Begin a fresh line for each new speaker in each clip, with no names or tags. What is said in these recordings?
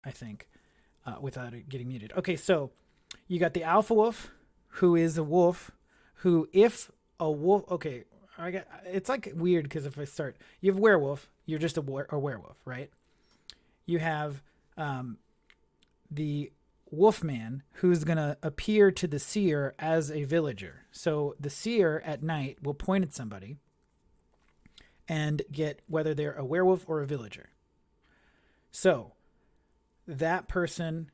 I think, without it getting muted. Okay, so you got the alpha wolf, who is a wolf, who if a wolf. Okay, it's like weird because if I start, you have werewolf, you're just a werewolf, right? You have um, the wolfman who's going to appear to the seer as a villager. So the seer at night will point at somebody and get whether they're a werewolf or a villager. So that person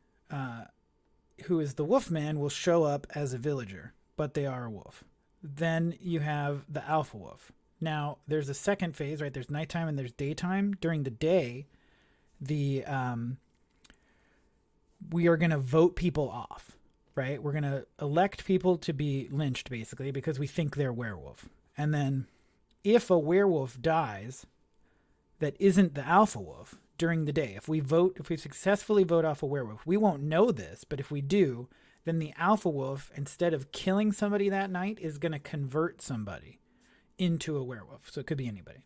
who is the wolfman will show up as a villager, but they are a wolf. Then you have the alpha wolf. Now, there's a second phase, right? There's nighttime and there's daytime. During the day, the we are going to vote people off, right? We're going to elect people to be lynched, basically, because we think they're werewolf. And then if a werewolf dies that isn't the alpha wolf during the day, if we successfully vote off a werewolf, we won't know this, but if we do, then the alpha wolf, instead of killing somebody that night, is going to convert somebody into a werewolf. So it could be anybody.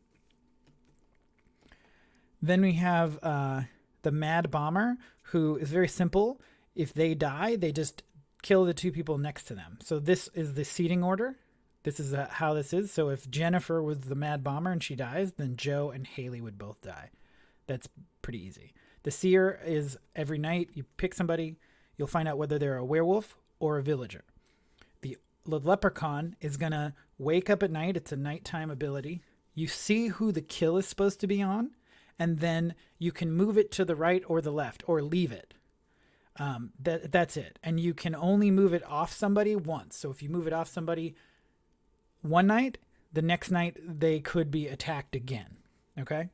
Then we have the mad bomber, who is very simple. If they die, they just kill the two people next to them. So this is the seating order. This is how this is. So if Jennifer was the mad bomber and she dies, then Joe and Haley would both die. That's pretty easy. The seer is every night you pick somebody, you'll find out whether they're a werewolf or a villager. The leprechaun is going to wake up at night. It's a nighttime ability. You see who the kill is supposed to be on, and then you can move it to the right or the left or leave it. That's it. And you can only move it off somebody once. So if you move it off somebody one night, the next night they could be attacked again. Okay?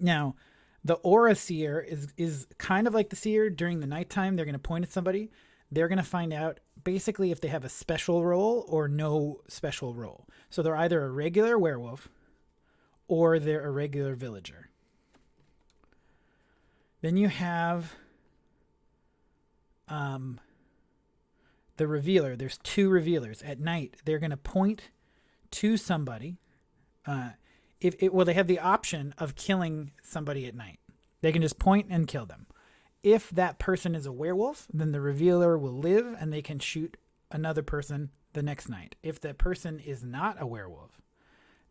Now, the aura seer is kind of like the seer. During the nighttime, they're going to point at somebody. They're going to find out basically if they have a special role or no special role. So they're either a regular werewolf or they're a regular villager. Then you have the revealer. There's two revealers. At night, they're going to point to somebody. They have the option of killing somebody at night. They can just point and kill them. If that person is a werewolf, then the revealer will live and they can shoot another person the next night. If that person is not a werewolf,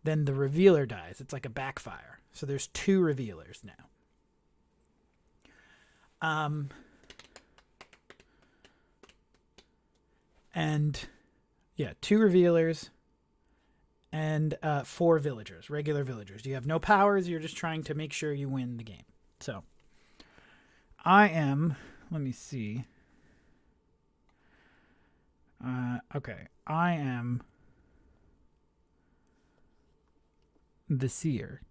then the revealer dies. It's like a backfire. So there's two revealers now. Two revealers and 4 villagers, regular villagers. You have no powers. You're just trying to make sure you win the game. So let me see. Okay. I am the seer,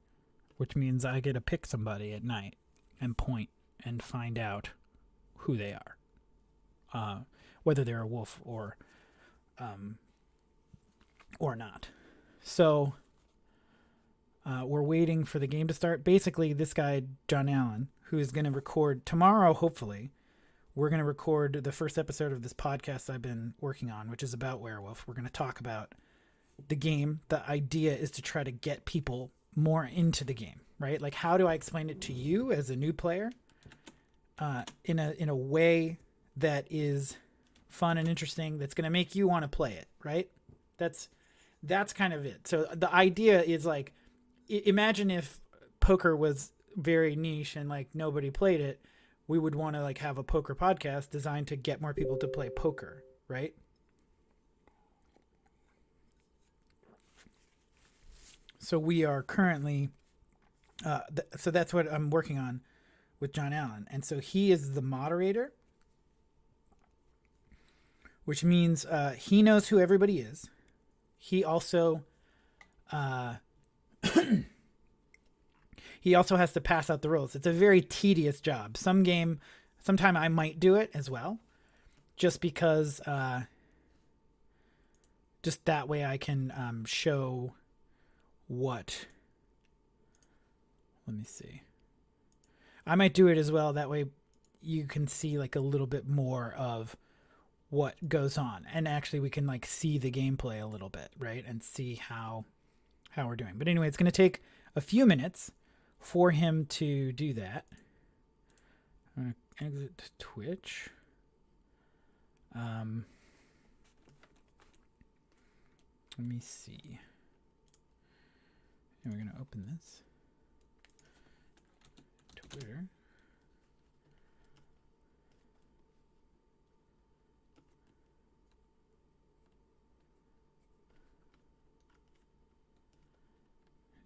which means I get to pick somebody at night and point and find out who they are, whether they're a wolf or not. So we're waiting for the game to start. Basically, this guy, John Allen, who is going to record tomorrow, hopefully, we're going to record the first episode of this podcast I've been working on, which is about Werewolf. We're going to talk about the game. The idea is to try to get people more into the game, right? Like, how do I explain it to you as a new player in a way that is fun and interesting, that's going to make you want to play it, right? That's kind of it. So the idea is like, imagine if poker was very niche and like nobody played it. We would want to like have a poker podcast designed to get more people to play poker, right? So we are currently, so that's what I'm working on with John Allen. And so he is the moderator, which means he knows who everybody is. He also he also has to pass out the rules. It's a very tedious job. Sometime I might do it as well, just because just that way I can show what. Let me see. I might do it as well. That way you can see like a little bit more of what goes on, and actually we can like see the gameplay a little bit, right? And see how we're doing. But anyway, it's going to take a few minutes for him to do that. I'm gonna exit Twitch. Let me see. And we're gonna open this. Twitter.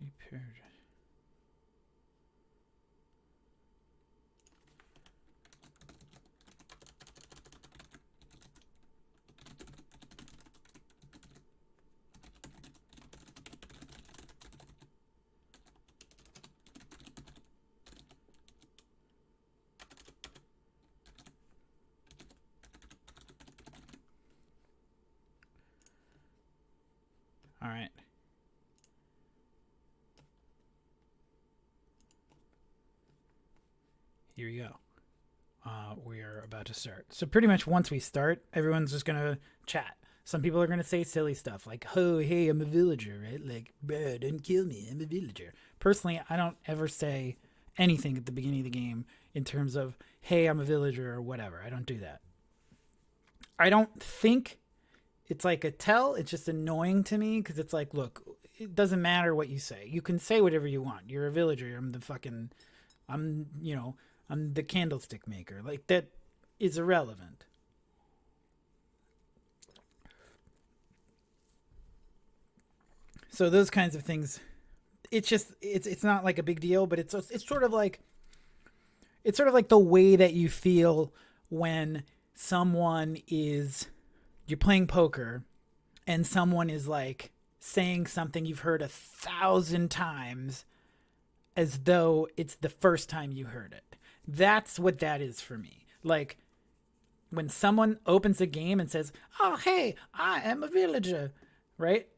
Repaired. All right. Here we go. We are about to start. So pretty much once we start, everyone's just going to chat. Some people are going to say silly stuff like, oh, hey, I'm a villager, right? Like, bro, don't kill me. I'm a villager. Personally, I don't ever say anything at the beginning of the game in terms of, hey, I'm a villager or whatever. I don't do that. I don't think it's like a tell. It's just annoying to me because it's like, look, it doesn't matter what you say. You can say whatever you want. You're a villager. I'm the candlestick maker. Like, that is irrelevant. So those kinds of things, it's not like a big deal, but it's sort of like the way that you feel when you're playing poker and someone is like saying something you've heard 1,000 times as though it's the first time you heard it. That's what that is for me. Like, when someone opens a game and says, oh, hey, I am a villager, right?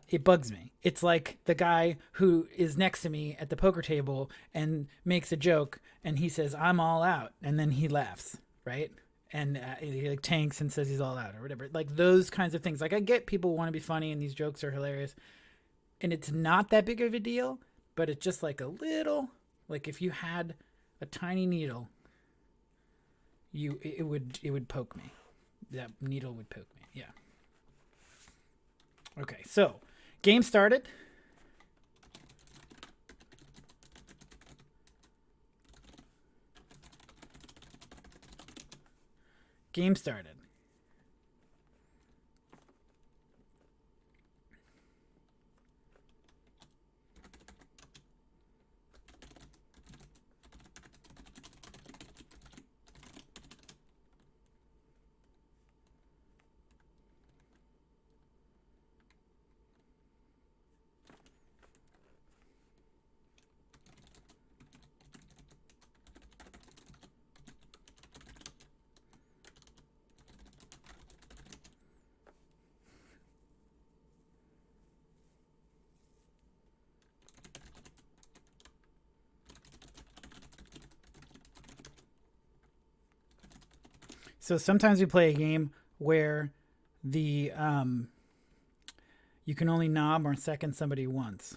It bugs me. It's like the guy who is next to me at the poker table and makes a joke and he says, I'm all out. And then he laughs, right? And he like tanks and says he's all out or whatever. Like those kinds of things. Like, I get people want to be funny and these jokes are hilarious. And it's not that big of a deal, but it's just like a little, like if you had a tiny needle, it would poke me. That needle would poke me. Yeah. Okay, so game started. Game started. So sometimes we play a game where the you can only knob or second somebody once.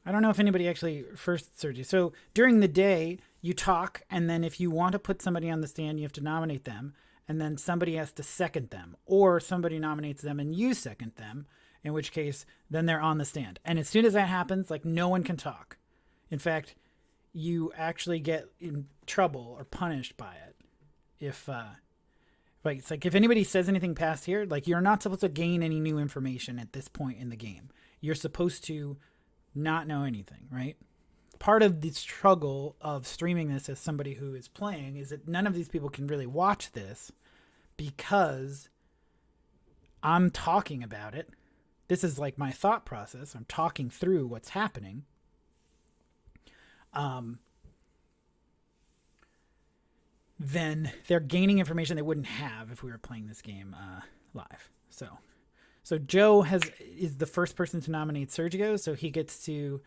I don't know if anybody actually first served you. So during the day, you talk, and then if you want to put somebody on the stand, you have to nominate them, and then somebody has to second them, or somebody nominates them and you second them, in which case, then they're on the stand. And as soon as that happens, like, no one can talk. In fact, you actually get in trouble or punished by it. If it's like, if anybody says anything past here, like, you're not supposed to gain any new information at this point in the game. You're supposed to not know anything, right? Part of the struggle of streaming this as somebody who is playing is that none of these people can really watch this because I'm talking about it. This is like my thought process. I'm talking through what's happening. Then they're gaining information they wouldn't have if we were playing this game live. So Joe is the first person to nominate Sergio, so he gets to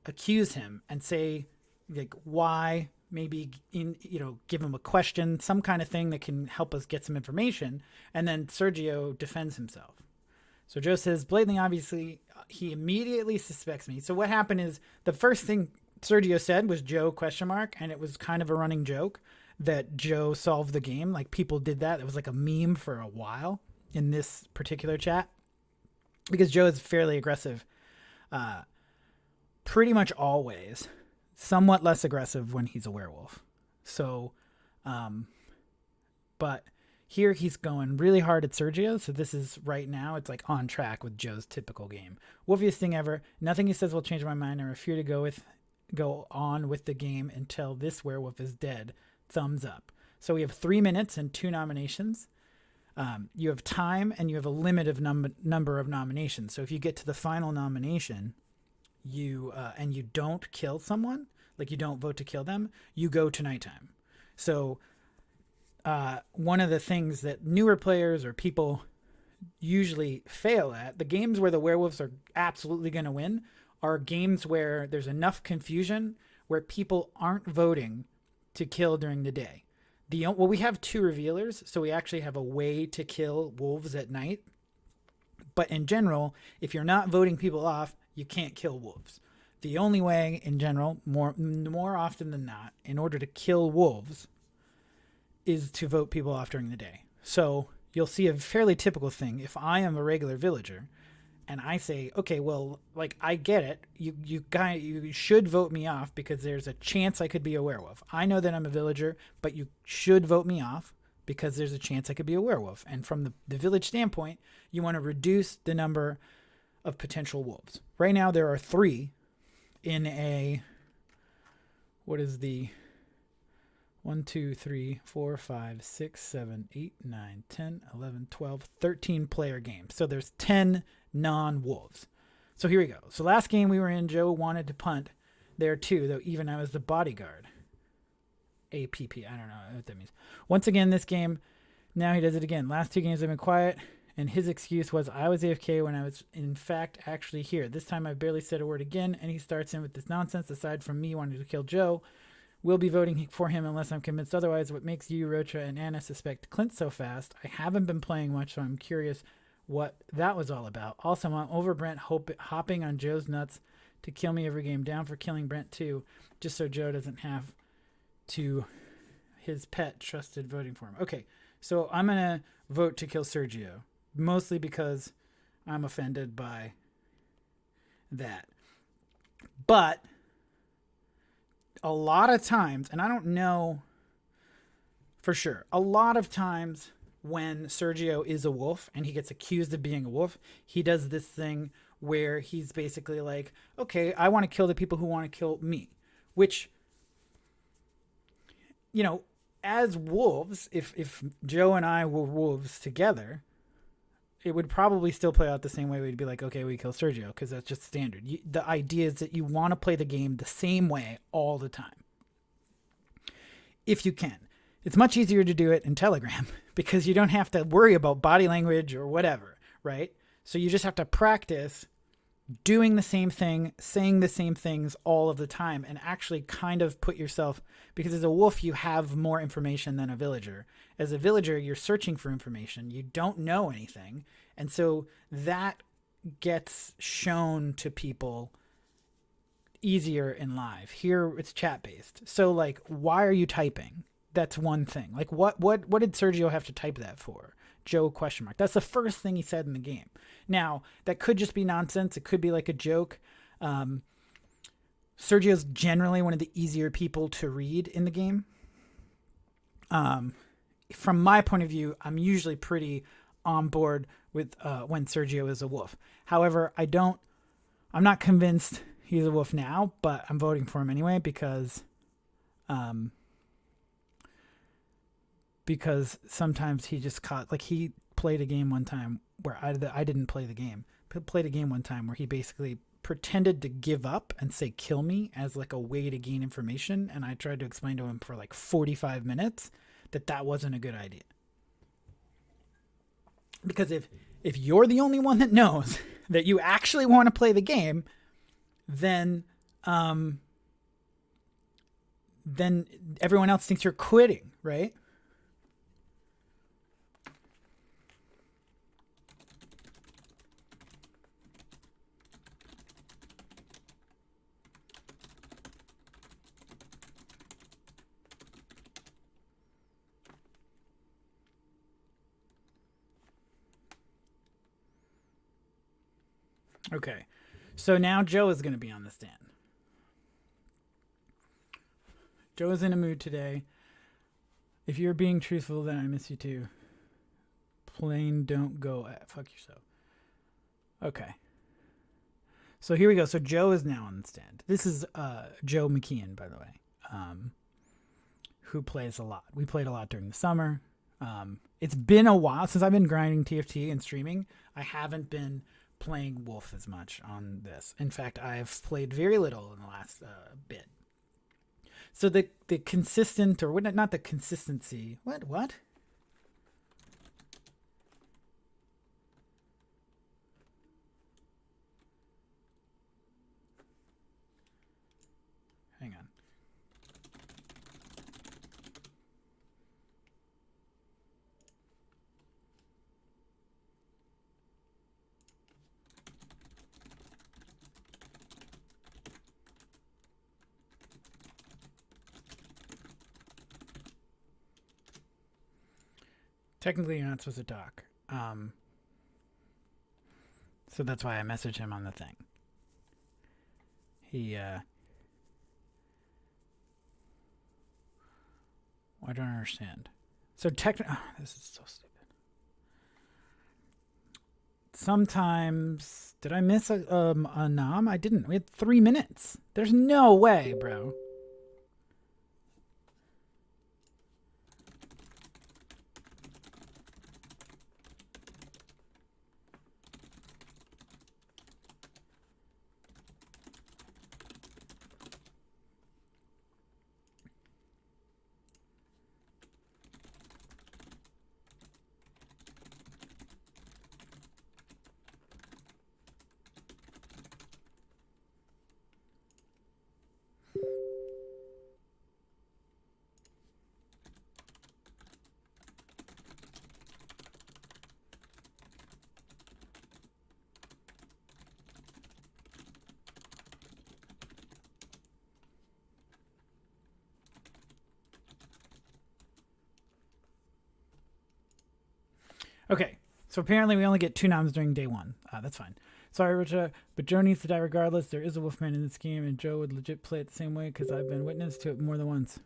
accuse him and say, like, why maybe give him a question, some kind of thing that can help us get some information. And then Sergio defends himself. So Joe says, blatantly, obviously, he immediately suspects me. So what happened is the first thing Sergio said was Joe ? And it was kind of a running joke that Joe solved the game. Like, people did that. It was like a meme for a while in this particular chat, because Joe is fairly aggressive, pretty much always, somewhat less aggressive when he's a werewolf. So, but here he's going really hard at Sergio. So this is right now, it's like on track with Joe's typical game. Wolfiest thing ever. Nothing he says will change my mind. I refuse to go on with the game until this werewolf is dead. Thumbs up. So we have 3 minutes and 2 nominations. You have time and you have a limit of number of nominations. So if you get to the final nomination, and you don't kill someone, like you don't vote to kill them, you go to nighttime. So one of the things that newer players or people usually fail at, the games where the werewolves are absolutely going to win, are games where there's enough confusion where people aren't voting to kill during the day. We have 2 revealers, so we actually have a way to kill wolves at night. But in general, if you're not voting people off, you can't kill wolves. The only way, in general, more often than not, in order to kill wolves, is to vote people off during the day. So you'll see a fairly typical thing. If I am a regular villager and I say, okay, well, like, I get it. You should vote me off because there's a chance I could be a werewolf. I know that I'm a villager, but you should vote me off because there's a chance I could be a werewolf. And from the village standpoint, you want to reduce the number of potential wolves. Right now, there are 3 in a, what is the 1, 2, 3, 4, 5, 6, 7, 8, 9, 10, 11, 12, 13 player game. So there's 10 non-wolves. So here we go. So last game we were in, Joe wanted to punt there too, though even I was the bodyguard. APP, I don't know what that means. Once again, this game, now he does it again. Last 2 games I've been quiet, and his excuse was I was AFK when I was in fact actually here. This time I barely said a word again, and he starts in with this nonsense. Aside from me wanting to kill Joe, we'll be voting for him unless I'm convinced otherwise. What makes you, Rocha, and Anna suspect Clint so fast? I haven't been playing much, so I'm curious what that was all about. Also, I'm over Brent hopping on Joe's nuts to kill me every game. Down for killing Brent too, just so Joe doesn't have to his pet trusted voting for him. Okay, so I'm going to vote to kill Sergio, mostly because I'm offended by that. But a lot of times, and I don't know for sure, a lot of times when Sergio is a wolf and he gets accused of being a wolf, he does this thing where he's basically like, okay, I want to kill the people who want to kill me, which, you know, as wolves, if Joe and I were wolves together, it would probably still play out the same way. We'd be like, okay, we kill Sergio because that's just standard. The idea is that you want to play the game the same way all the time, if you can. It's much easier to do it in Telegram because you don't have to worry about body language or whatever, right? So you just have to practice doing the same thing, saying the same things all of the time, and actually kind of put yourself, because as a wolf, you have more information than a villager. As a villager, you're searching for information. You don't know anything. And so that gets shown to people easier in live. Here, it's chat-based. So, like, why are you typing? That's one thing. Like, what did Sergio have to type that for? Joe ? That's the first thing he said in the game. Now, that could just be nonsense. It could be like a joke. Sergio's generally one of the easier people to read in the game. From my point of view, I'm usually pretty on board with when Sergio is a wolf. However, I'm not convinced he's a wolf now, but I'm voting for him anyway because sometimes he just he played a game one time where I didn't play the game. Played a game one time where he basically pretended to give up and say kill me as like a way to gain information, and I tried to explain to him for like 45 minutes that wasn't a good idea. Because if you're the only one that knows that you actually want to play the game, then then everyone else thinks you're quitting, right? Okay. So now Joe is going to be on the stand. Joe is in a mood today. If you're being truthful, then I miss you too. Plain don't go at fuck yourself. Okay. So here we go. So Joe is now on the stand. This is Joe McKeon, by the way, who plays a lot. We played a lot during the summer. It's been a while since I've been grinding TFT and streaming. I haven't been playing Wolf as much on this. In fact, I've played very little in the last bit. So the consistent, or not the consistency. What? Hang on. Technically, you're not supposed to talk. So that's why I messaged him on the thing. I don't understand. So this is so stupid. Sometimes, did I miss a nom? I didn't. We had 3 minutes. There's no way, bro. Okay, so apparently we only get 2 noms during day 1. That's fine. Sorry, Richa, but Joe needs to die regardless. There is a Wolfman in this game, and Joe would legit play it the same way because I've been witness to it more than once.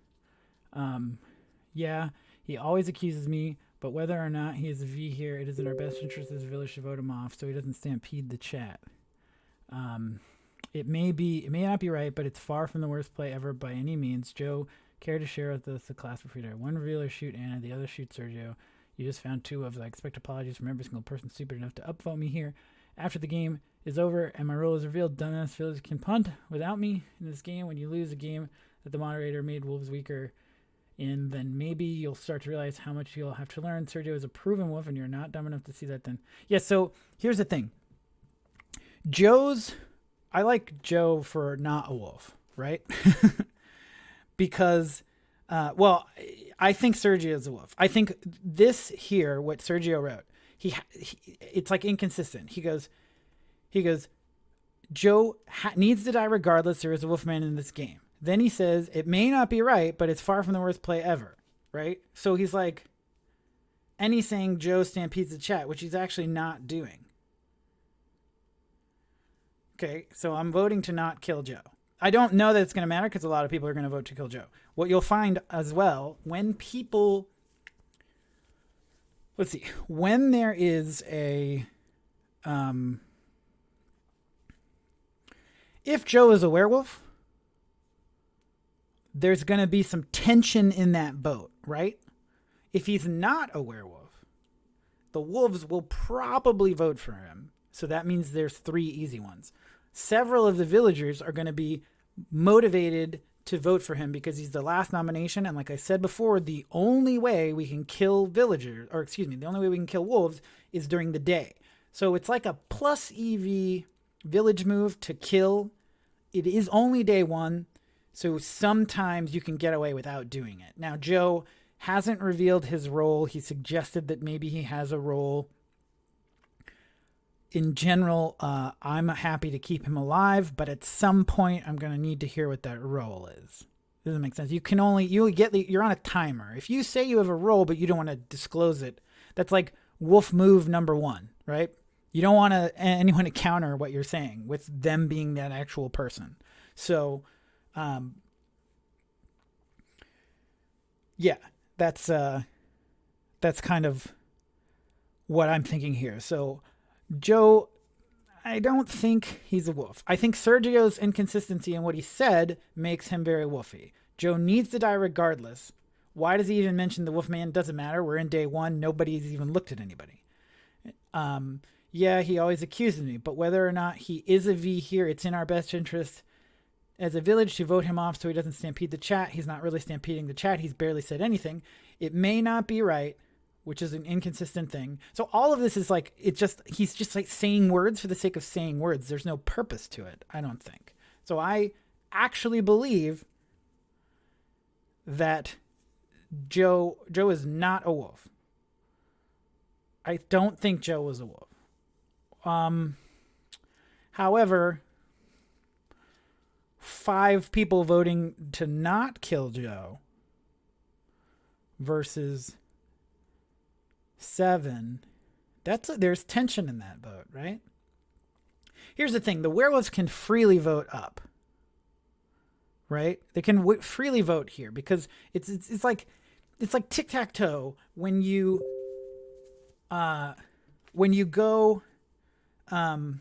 Yeah, he always accuses me, but whether or not he is a V here, it is in our best interest as a village to vote him off so he doesn't stampede the chat. It may not be right, but it's far from the worst play ever by any means. Joe, care to share with us the class before you die? One revealer shoot Anna, the other shoot Sergio. You just found 2 of. I expect apologies from every single person stupid enough to upvote me here. After the game is over and my role is revealed, dumbass villagers can punt without me in this game. When you lose a game that the moderator made wolves weaker in, then maybe you'll start to realize how much you'll have to learn. Sergio is a proven wolf, and you're not dumb enough to see that then. Yeah, so here's the thing. I like Joe for not a wolf, right? Because... I think Sergio is a wolf. I think this here, what Sergio wrote, it's like inconsistent. He goes, Joe needs to die regardless. There is a wolfman in this game. Then he says, it may not be right, but it's far from the worst play ever. Right? So he's like, and he's saying Joe stampedes the chat, which he's actually not doing. Okay, so I'm voting to not kill Joe. I don't know that it's going to matter because a lot of people are going to vote to kill Joe. What you'll find as well, when people... Let's see. When there is a... if Joe is a werewolf, there's going to be some tension in that vote, right? If he's not a werewolf, the wolves will probably vote for him. So that means there's 3 easy ones. Several of the villagers are going to be motivated to vote for him because he's the last nomination. And like I said before, the only way we can kill the only way we can kill wolves is during the day. So it's like a plus EV village move to kill. It is only day 1. So sometimes you can get away without doing it. Now, Joe hasn't revealed his role. He suggested that maybe he has a role. In general, I'm happy to keep him alive, but at some point, I'm going to need to hear what that role is. Doesn't make sense. You're on a timer. If you say you have a role, but you don't want to disclose it, that's like wolf move number 1, right? You don't want anyone to counter what you're saying with them being that actual person. So, yeah, that's kind of what I'm thinking here. So, Joe, I don't think he's a wolf. I think Sergio's inconsistency in what he said makes him very wolfy. Joe needs to die regardless. Why does he even mention the Wolfman? Doesn't matter. We're in day 1. Nobody's even looked at anybody. Yeah, he always accuses me, but whether or not he is a V here, it's in our best interest as a village to vote him off so he doesn't stampede the chat. He's not really stampeding the chat. He's barely said anything. It may not be right, which is an inconsistent thing. So all of this is like, he's just like saying words for the sake of saying words. There's no purpose to it, I don't think. So I actually believe that Joe is not a wolf. I don't think Joe was a wolf. However, 5 people voting to not kill Joe versus 7, there's tension in that vote, right? Here's the thing: the werewolves can freely vote up, right? They can freely vote here because it's like tic-tac-toe when you go. Hang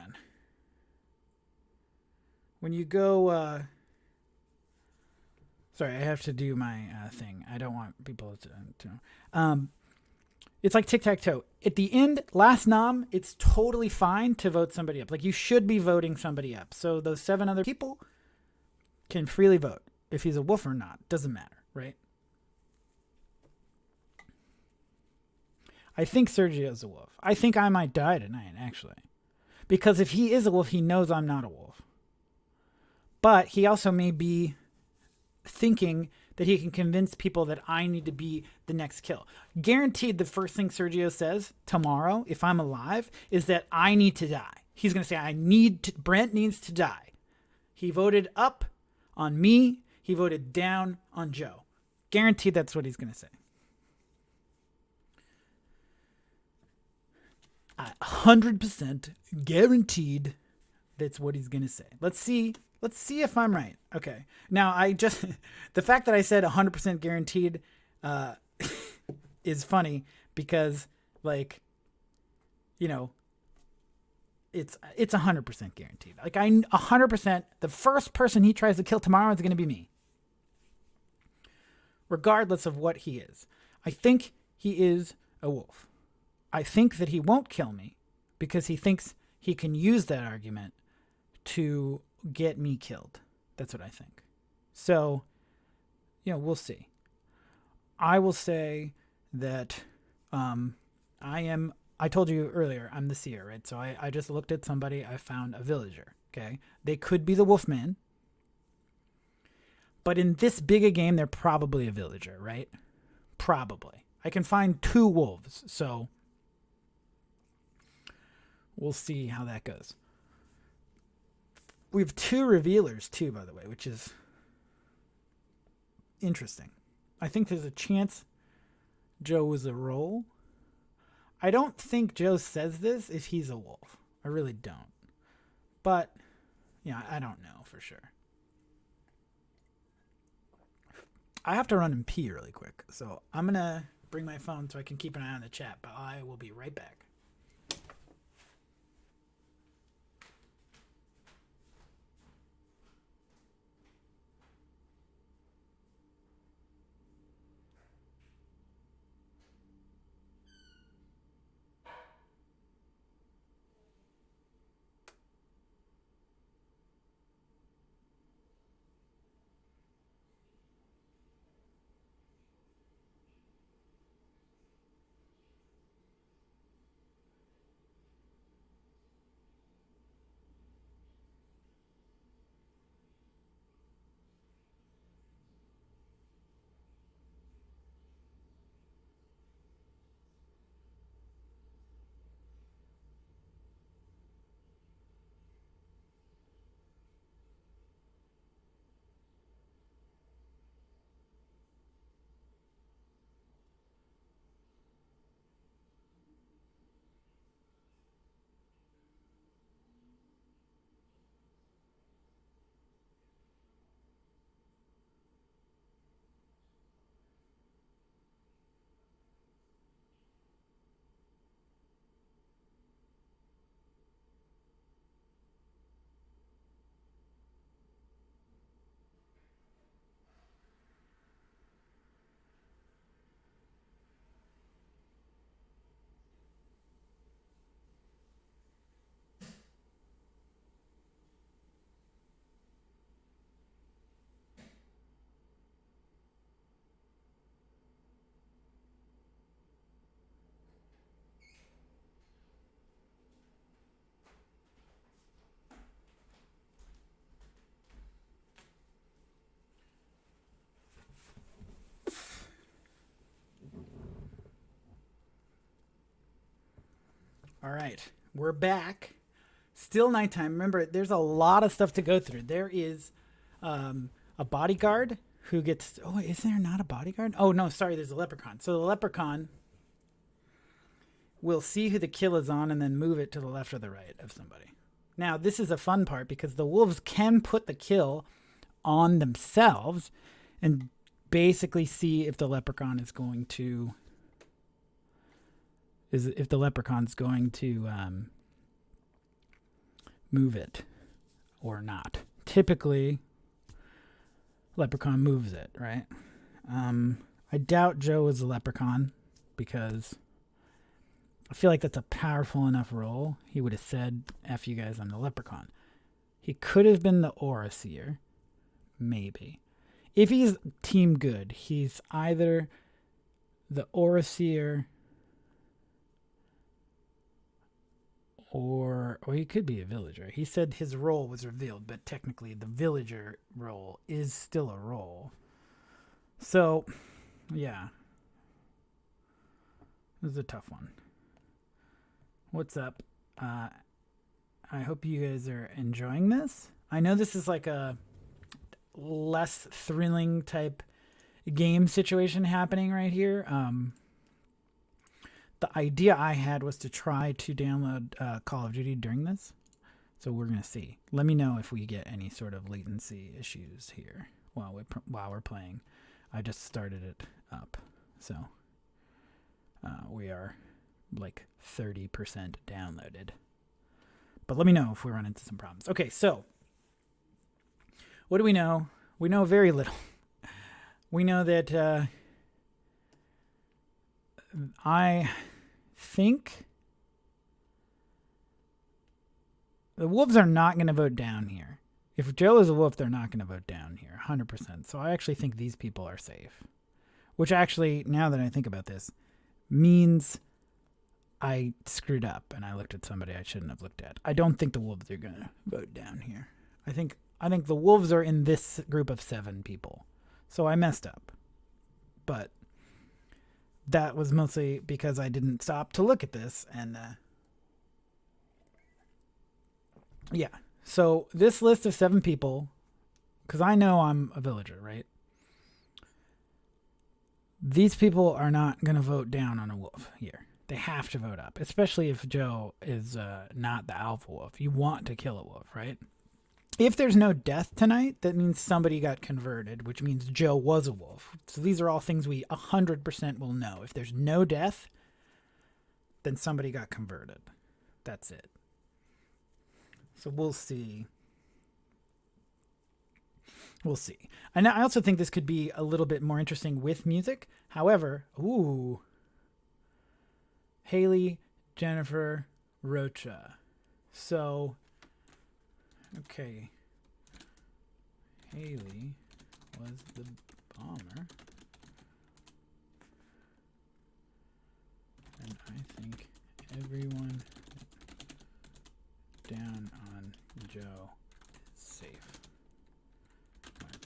on. When you go, sorry, I have to do my thing. I don't want people to know. It's like tic-tac-toe. At the end, last nom, it's totally fine to vote somebody up. Like, you should be voting somebody up. So those 7 other people can freely vote. If he's a wolf or not, doesn't matter, right? I think Sergio's a wolf. I think I might die tonight, actually. Because if he is a wolf, he knows I'm not a wolf. But he also may be thinking that he can convince people that I need to be the next kill. Guaranteed the first thing Sergio says tomorrow, if I'm alive, is that I need to die. He's going to say, Brent needs to die. He voted up on me. He voted down on Joe. Guaranteed that's what he's going to say. 100% guaranteed that's what he's going to say. Let's see if I'm right. Okay. Now, the fact that I said 100% guaranteed is funny because, like, you know, it's 100% guaranteed. Like, 100%, the first person he tries to kill tomorrow is going to be me. Regardless of what he is. I think he is a wolf. I think that he won't kill me because he thinks he can use that argument to get me killed. That's what I think. So, we'll see. I will say that I told you earlier, I'm the seer, right? So I just looked at somebody, I found a villager, okay? They could be the Wolfman, but in this big a game, they're probably a villager, right? Probably. I can find 2 wolves, so we'll see how that goes. We have 2 revealers too, by the way, which is interesting. I think there's a chance Joe was a role. I don't think Joe says this if he's a wolf. I really don't. But, I don't know for sure. I have to run and pee really quick, so I'm going to bring my phone so I can keep an eye on the chat, but I will be right back. All right, we're back. Still nighttime. Remember, there's a lot of stuff to go through. There is a bodyguard who gets... Oh, is there not a bodyguard? Oh, no, sorry, there's a leprechaun. So the leprechaun will see who the kill is on and then move it to the left or the right of somebody. Now, this is a fun part because the wolves can put the kill on themselves and basically see if the leprechaun is going to... if the leprechaun's going to move it or not. Typically, leprechaun moves it, right? I doubt Joe is a leprechaun because I feel like that's a powerful enough role. He would have said, F you guys, I'm the leprechaun. He could have been the aura seer. Maybe. If he's team good, he's either the aura seer or he could be a villager. He said his role was revealed, but technically the villager role is still a role. So, yeah. This is a tough one. What's up? I hope you guys are enjoying this. I know this is like a less thrilling type game situation happening right here. The idea I had was to try to download Call of Duty during this. So we're going to see. Let me know if we get any sort of latency issues here while we're playing. I just started it up. So we are like 30% downloaded. But let me know if we run into some problems. Okay, so what do we know? We know very little. We know that I think the wolves are not going to vote down here. If Joe is a wolf, they're not going to vote down here, 100%. So I actually think these people are safe. Which actually, now that I think about this, means I screwed up and I looked at somebody I shouldn't have looked at. I don't think the wolves are going to vote down here. I think the wolves are in this group of 7 people. So I messed up. But that was mostly because I didn't stop to look at this. And yeah. So this list of 7 people, because I know I'm a villager, right? These people are not going to vote down on a wolf here. They have to vote up, especially if Joe is not the alpha wolf. You want to kill a wolf, right? If there's no death tonight, that means somebody got converted, which means Joe was a wolf. So these are all things we 100% will know. If there's no death, then somebody got converted. That's it. So we'll see. We'll see. And I also think this could be a little bit more interesting with music. However, Haley, Jennifer, Rocha. So... okay, Haley was the bomber, and I think everyone down on Joe is safe. Marvin.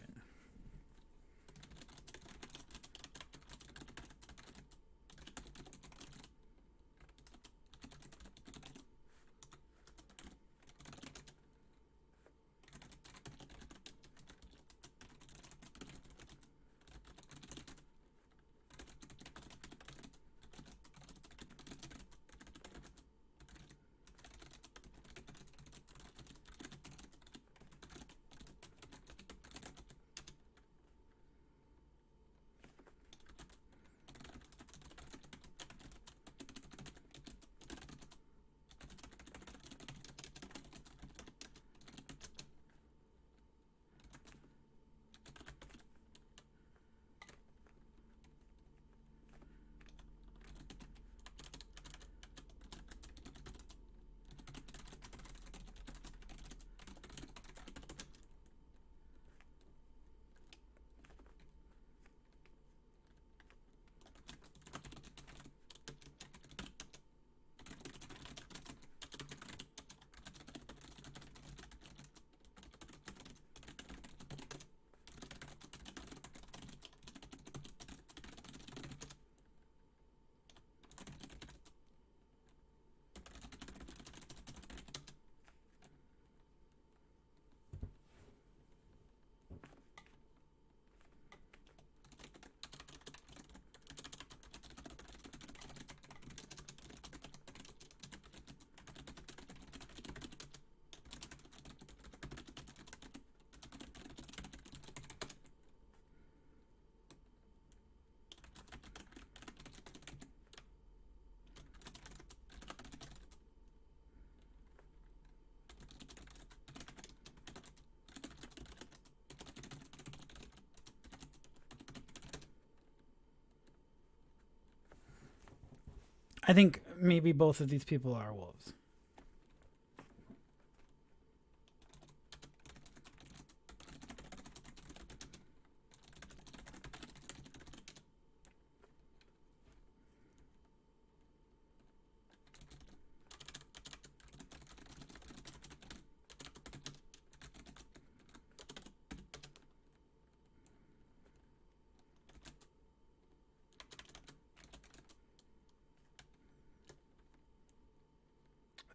I think maybe both of these people are wolves.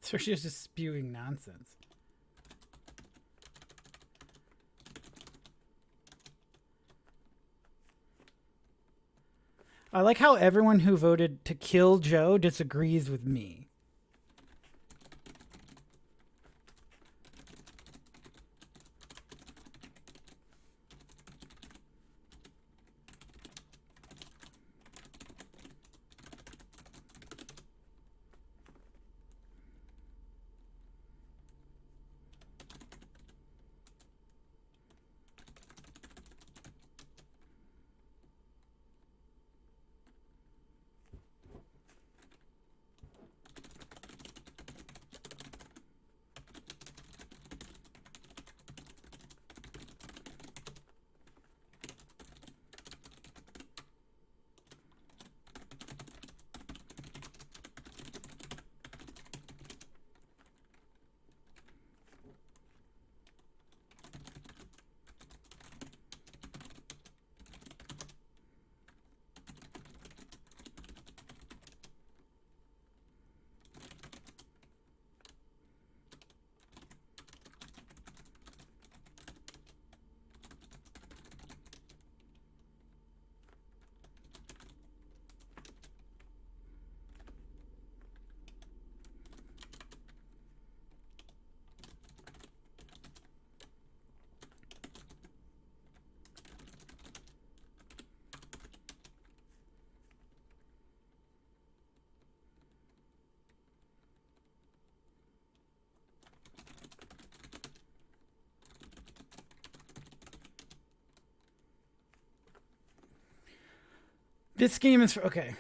So she's just spewing nonsense. I like how everyone who voted to kill Joe disagrees with me. This game is for, okay.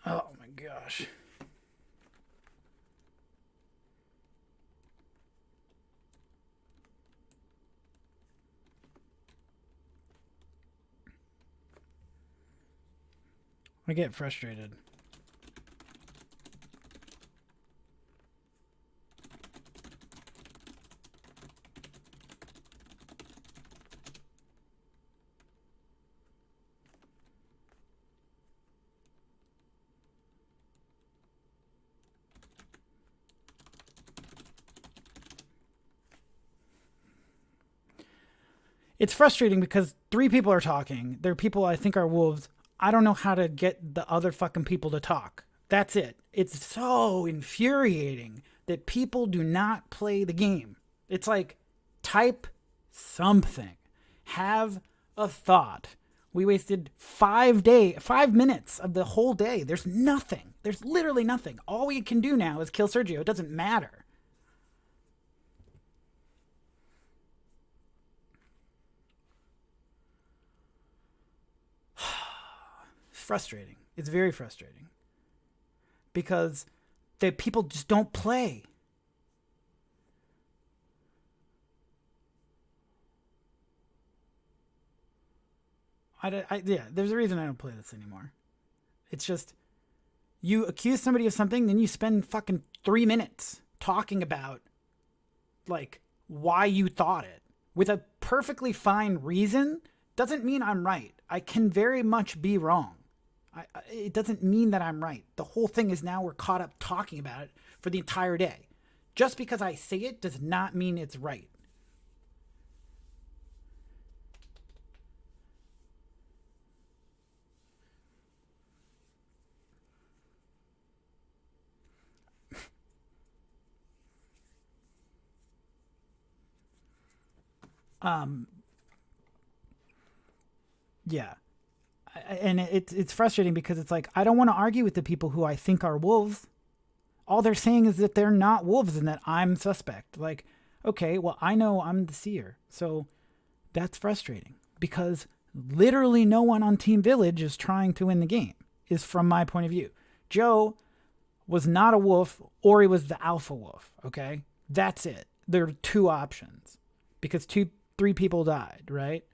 Oh my gosh. I get frustrated. It's frustrating because 3 people are talking. There are people I think are wolves. I don't know how to get the other fucking people to talk. That's it. It's so infuriating that people do not play the game. It's like, type something. Have a thought. We wasted 5 minutes of the whole day. There's nothing. There's literally nothing. All we can do now is kill Sergio. It doesn't matter. Frustrating. It's very frustrating because the people just don't play. Yeah, there's a reason I don't play this anymore. It's just, you accuse somebody of something, then you spend fucking 3 minutes talking about, like, why you thought it with a perfectly fine reason doesn't mean I'm right. I can very much be wrong. It doesn't mean that I'm right. The whole thing is now we're caught up talking about it for the entire day. Just because I say it does not mean it's right. Yeah. And it's frustrating because it's like, I don't want to argue with the people who I think are wolves. All they're saying is that they're not wolves and that I'm suspect. Like, okay, well, I know I'm the seer. So that's frustrating because literally no one on Team Village is trying to win the game, is from my point of view. Joe was not a wolf or he was the alpha wolf, okay? That's it. There are two options because three people died, right?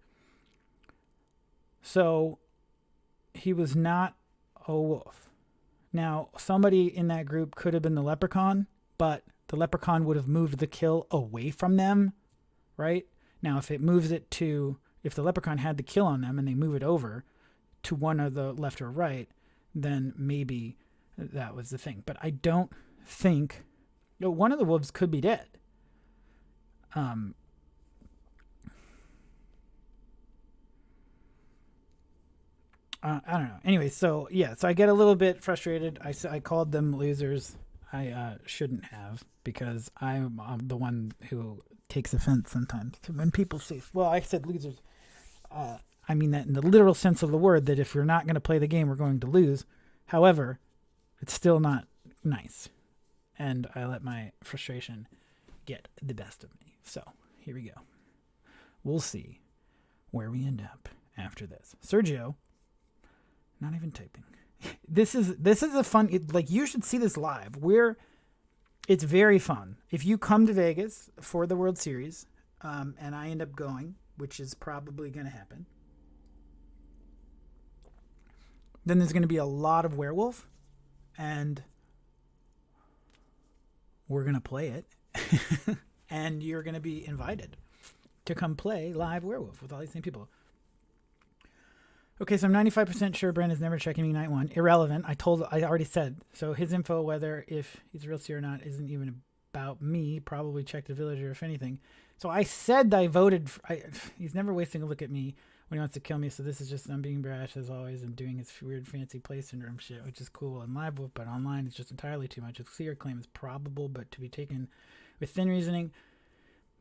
So he was not a wolf. Now, somebody in that group could have been the leprechaun, but the leprechaun would have moved the kill away from them, right? Now, if the leprechaun had the kill on them and they move it over to one of the left or right, then maybe that was the thing. But I don't think, one of the wolves could be dead. I don't know. Anyway, so I get a little bit frustrated. I called them losers. I shouldn't have because I'm the one who takes offense sometimes when people say, well, I said losers. I mean that in the literal sense of the word, that if we're not going to play the game, we're going to lose. However, it's still not nice. And I let my frustration get the best of me. So here we go. We'll see where we end up after this. Sergio. Not even typing. This is a fun, you should see this live. It's very fun. If you come to Vegas for the World Series, and I end up going, which is probably going to happen, then there's going to be a lot of Werewolf, and we're going to play it, and you're going to be invited to come play live Werewolf with all these same people. Okay, so I'm 95% sure Brent is never checking me night one. Irrelevant. I already said. So his info, whether if he's a real seer or not, isn't even about me. Probably checked the villager, if anything. So I said I voted. He's never wasting a look at me when he wants to kill me. So this is just, I'm being brash as always and doing his weird fancy play syndrome shit, which is cool in live, but online it's just entirely too much. His seer claim is probable, but to be taken with thin reasoning.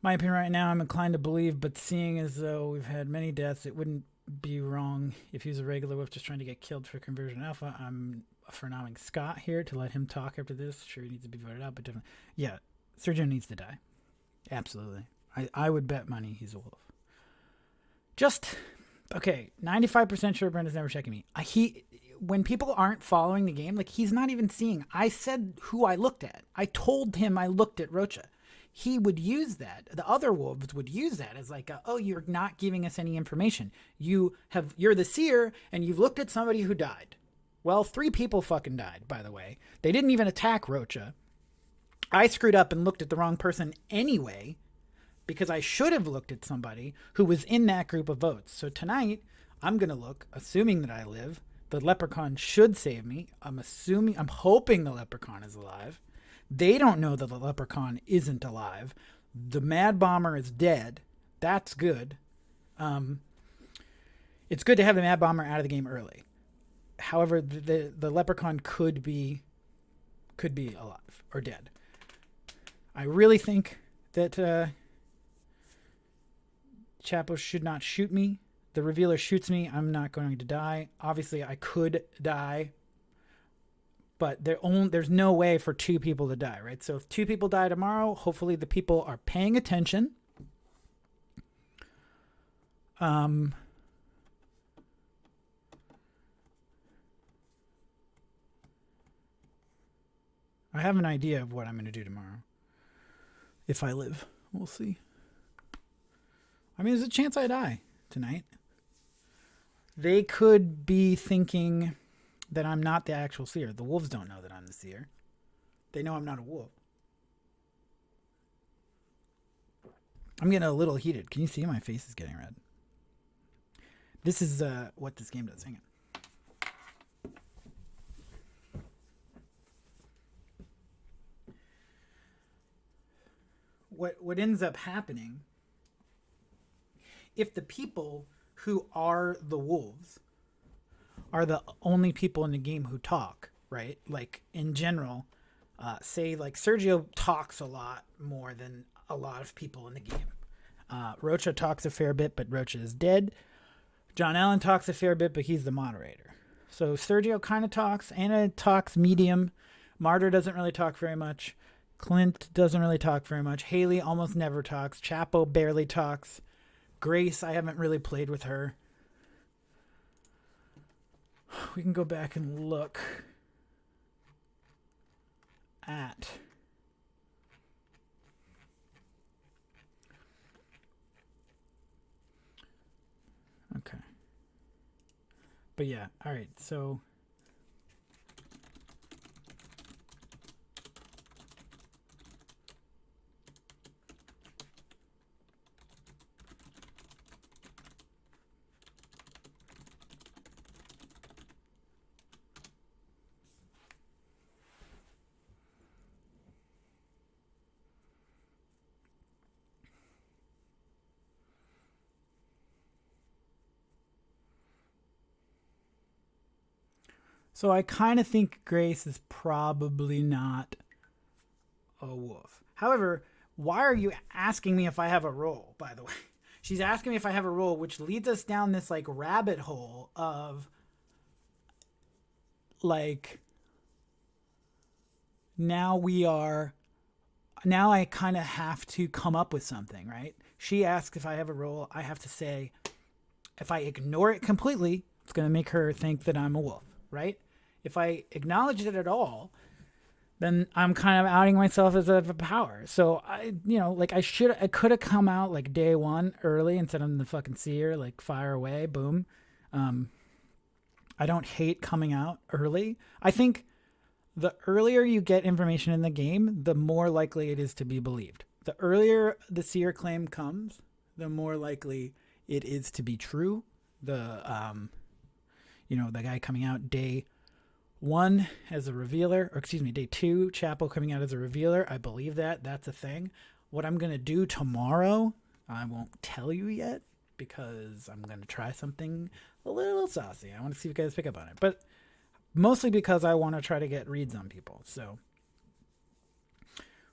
My opinion right now, I'm inclined to believe, but seeing as though we've had many deaths, it wouldn't be wrong if he's a regular wolf just trying to get killed for conversion alpha. I'm for allowing Scott here to let him talk after this. Sure, he needs to be voted out, but definitely, yeah, Sergio needs to die. Absolutely. I would bet money he's a wolf. Just, okay, 95% sure Brenda's never checking me. When people aren't following the game, he's not even seeing. I said who I looked at. I told him I looked at Rocha. He would use that. The other wolves would use that as oh, you're not giving us any information. You're the seer and you've looked at somebody who died. Well, 3 people fucking died, by the way. They didn't even attack Rocha. I screwed up and looked at the wrong person anyway because I should have looked at somebody who was in that group of votes. So tonight, I'm going to look, assuming that I live. The leprechaun should save me. I'm hoping the leprechaun is alive. They don't know that the leprechaun isn't alive. The mad bomber is dead. That's good. It's good to have the mad bomber out of the game early. However, the leprechaun could be alive or dead. I really think that Chapo should not shoot me. The revealer shoots me. I'm not going to die. Obviously, I could die. But there's no way for 2 people to die, right? So if 2 people die tomorrow, hopefully the people are paying attention. I have an idea of what I'm going to do tomorrow. If I live, we'll see. I mean, there's a chance I die tonight. They could be thinking that I'm not the actual seer. The wolves don't know that I'm the seer. They know I'm not a wolf. I'm getting a little heated. Can you see my face is getting red? This is what this game does. Hang on. What ends up happening, if the people who are the wolves are the only people in the game who talk, right? Like in general, say like Sergio talks a lot more than a lot of people in the game. Rocha talks a fair bit, but Rocha is dead. John Allen talks a fair bit, but he's the moderator. So Sergio kind of talks. Anna talks medium. Martyr doesn't really talk very much. Clint doesn't really talk very much. Haley almost never talks. Chapo barely talks. Grace, I haven't really played with her. We can go back and look at okay. But yeah, all right. So So I kind of think Grace is probably not a wolf. However, why are you asking me if I have a role, by the way? She's asking me if I have a role, which leads us down this like rabbit hole of like now I kind of have to come up with something, right? She asks if I have a role. I have to say, if I ignore it completely, it's going to make her think that I'm a wolf, right? If I acknowledge it at all, then I'm kind of outing myself as a power. So I could have come out like day one early instead of the fucking seer, like fire away, boom. I don't hate coming out early. I think the earlier you get information in the game, the more likely it is to be believed. The earlier the seer claim comes, the more likely it is to be true. The guy coming out day 1 as a revealer, or excuse me, day 2, Chapo coming out as a revealer. I believe that. That's a thing. What I'm going to do tomorrow, I won't tell you yet because I'm going to try something a little saucy. I want to see if you guys pick up on it. But mostly because I want to try to get reads on people. So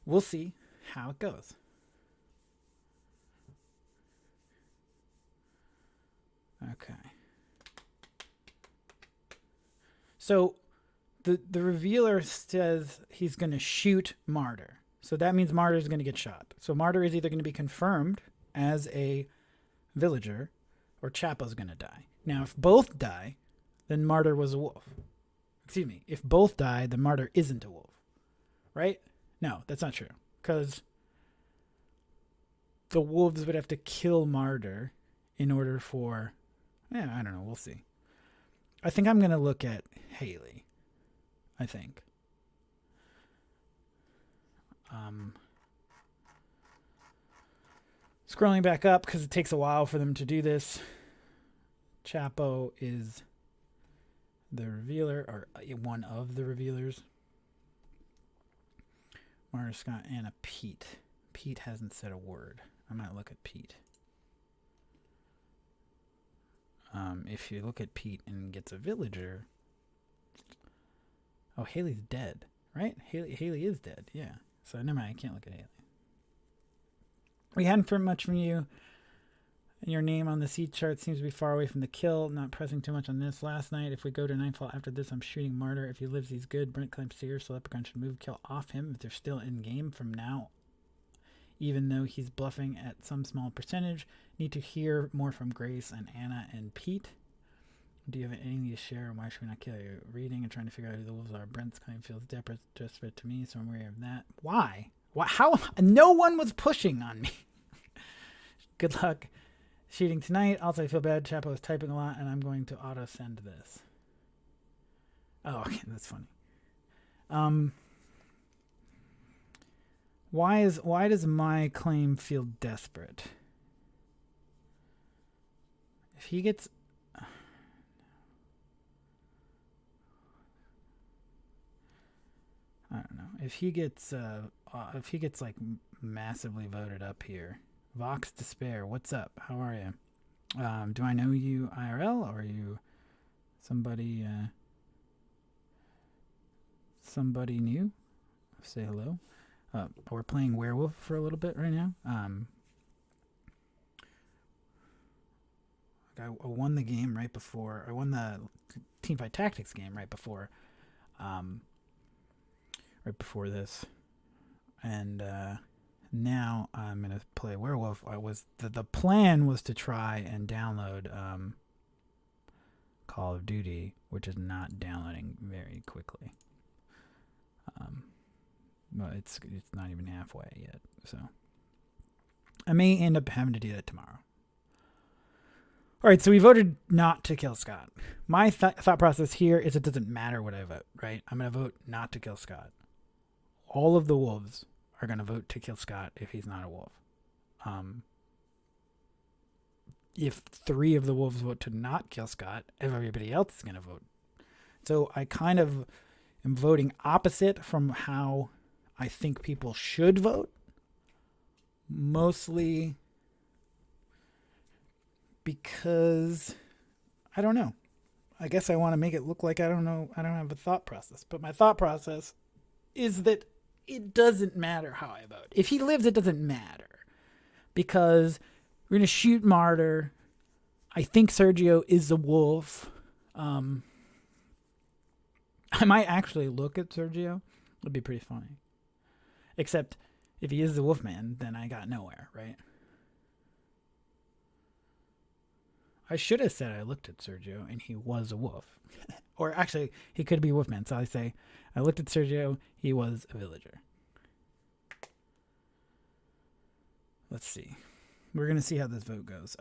we'll see how it goes. Okay. So the revealer says he's going to shoot Martyr. So that means Martyr is going to get shot. So Martyr is either going to be confirmed as a villager or Chapo's going to die. Now, if both die, then Martyr was a wolf. Excuse me. If both die, then Martyr isn't a wolf. Right? No, that's not true. Because the wolves would have to kill Martyr in order for... I don't know. We'll see. I think I'm going to look at Haley. I think. Scrolling back up because it takes a while for them to do this. Chapo is the revealer, or one of the revealers. Martyr, Scott, Anna, Pete. Pete hasn't said a word. I might look at Pete. If you look at Pete and gets a villager... Oh, Haley's dead, right? Haley is dead, yeah. So never mind, I can't look at Haley. We hadn't heard much from you. Your name on the seed chart seems to be far away from the kill. Not pressing too much on this. Last night, if we go to Nightfall after this, I'm shooting Martyr. If he lives, he's good. Brent claims seer, so Leprechaun should move kill off him if they're still in game from now. Even though he's bluffing at some small percentage. Need to hear more from Grace and Anna and Pete. Do you have anything to share, and why should we not kill you? Reading and trying to figure out who the wolves are. Brent's claim feels desperate to me, so I'm aware of that. Why? How? No one was pushing on me. Good luck shooting tonight. Also, I feel bad. Chapo is typing a lot, and I'm going to auto-send this. Oh, okay, that's funny. Why does my claim feel desperate? If he gets I don't know. If he gets like massively voted up here. Vox Despair, what's up? How are you? Do I know you IRL, or are you somebody somebody new? Say hello. We're playing Werewolf for a little bit right now. I won the game right before. I won the Teamfight Tactics game right before this, and now I'm gonna play Werewolf. The plan was to try and download Call of Duty, which is not downloading very quickly. Well, it's not even halfway yet, so I may end up having to do that tomorrow. All right, so we voted not to kill Scott. My thought process here is it doesn't matter what I vote, right? I'm going to vote not to kill Scott. All of the wolves are going to vote to kill Scott if he's not a wolf. If 3 of the wolves vote to not kill Scott, everybody else is going to vote. So I kind of am voting opposite from how I think people should vote. Mostly because I don't know. I guess I want to make it look like I don't know. I don't have a thought process. But my thought process is that it doesn't matter how I vote. If he lives, it doesn't matter. Because we're going to shoot Martyr. I think Sergio is a wolf. I might actually look at Sergio. It'd be pretty funny. Except if he is the Wolfman, then I got nowhere, right? I should have said I looked at Sergio and he was a wolf. Or actually, he could be a Wolfman. So I say, I looked at Sergio, he was a villager. Let's see. We're going to see how this vote goes.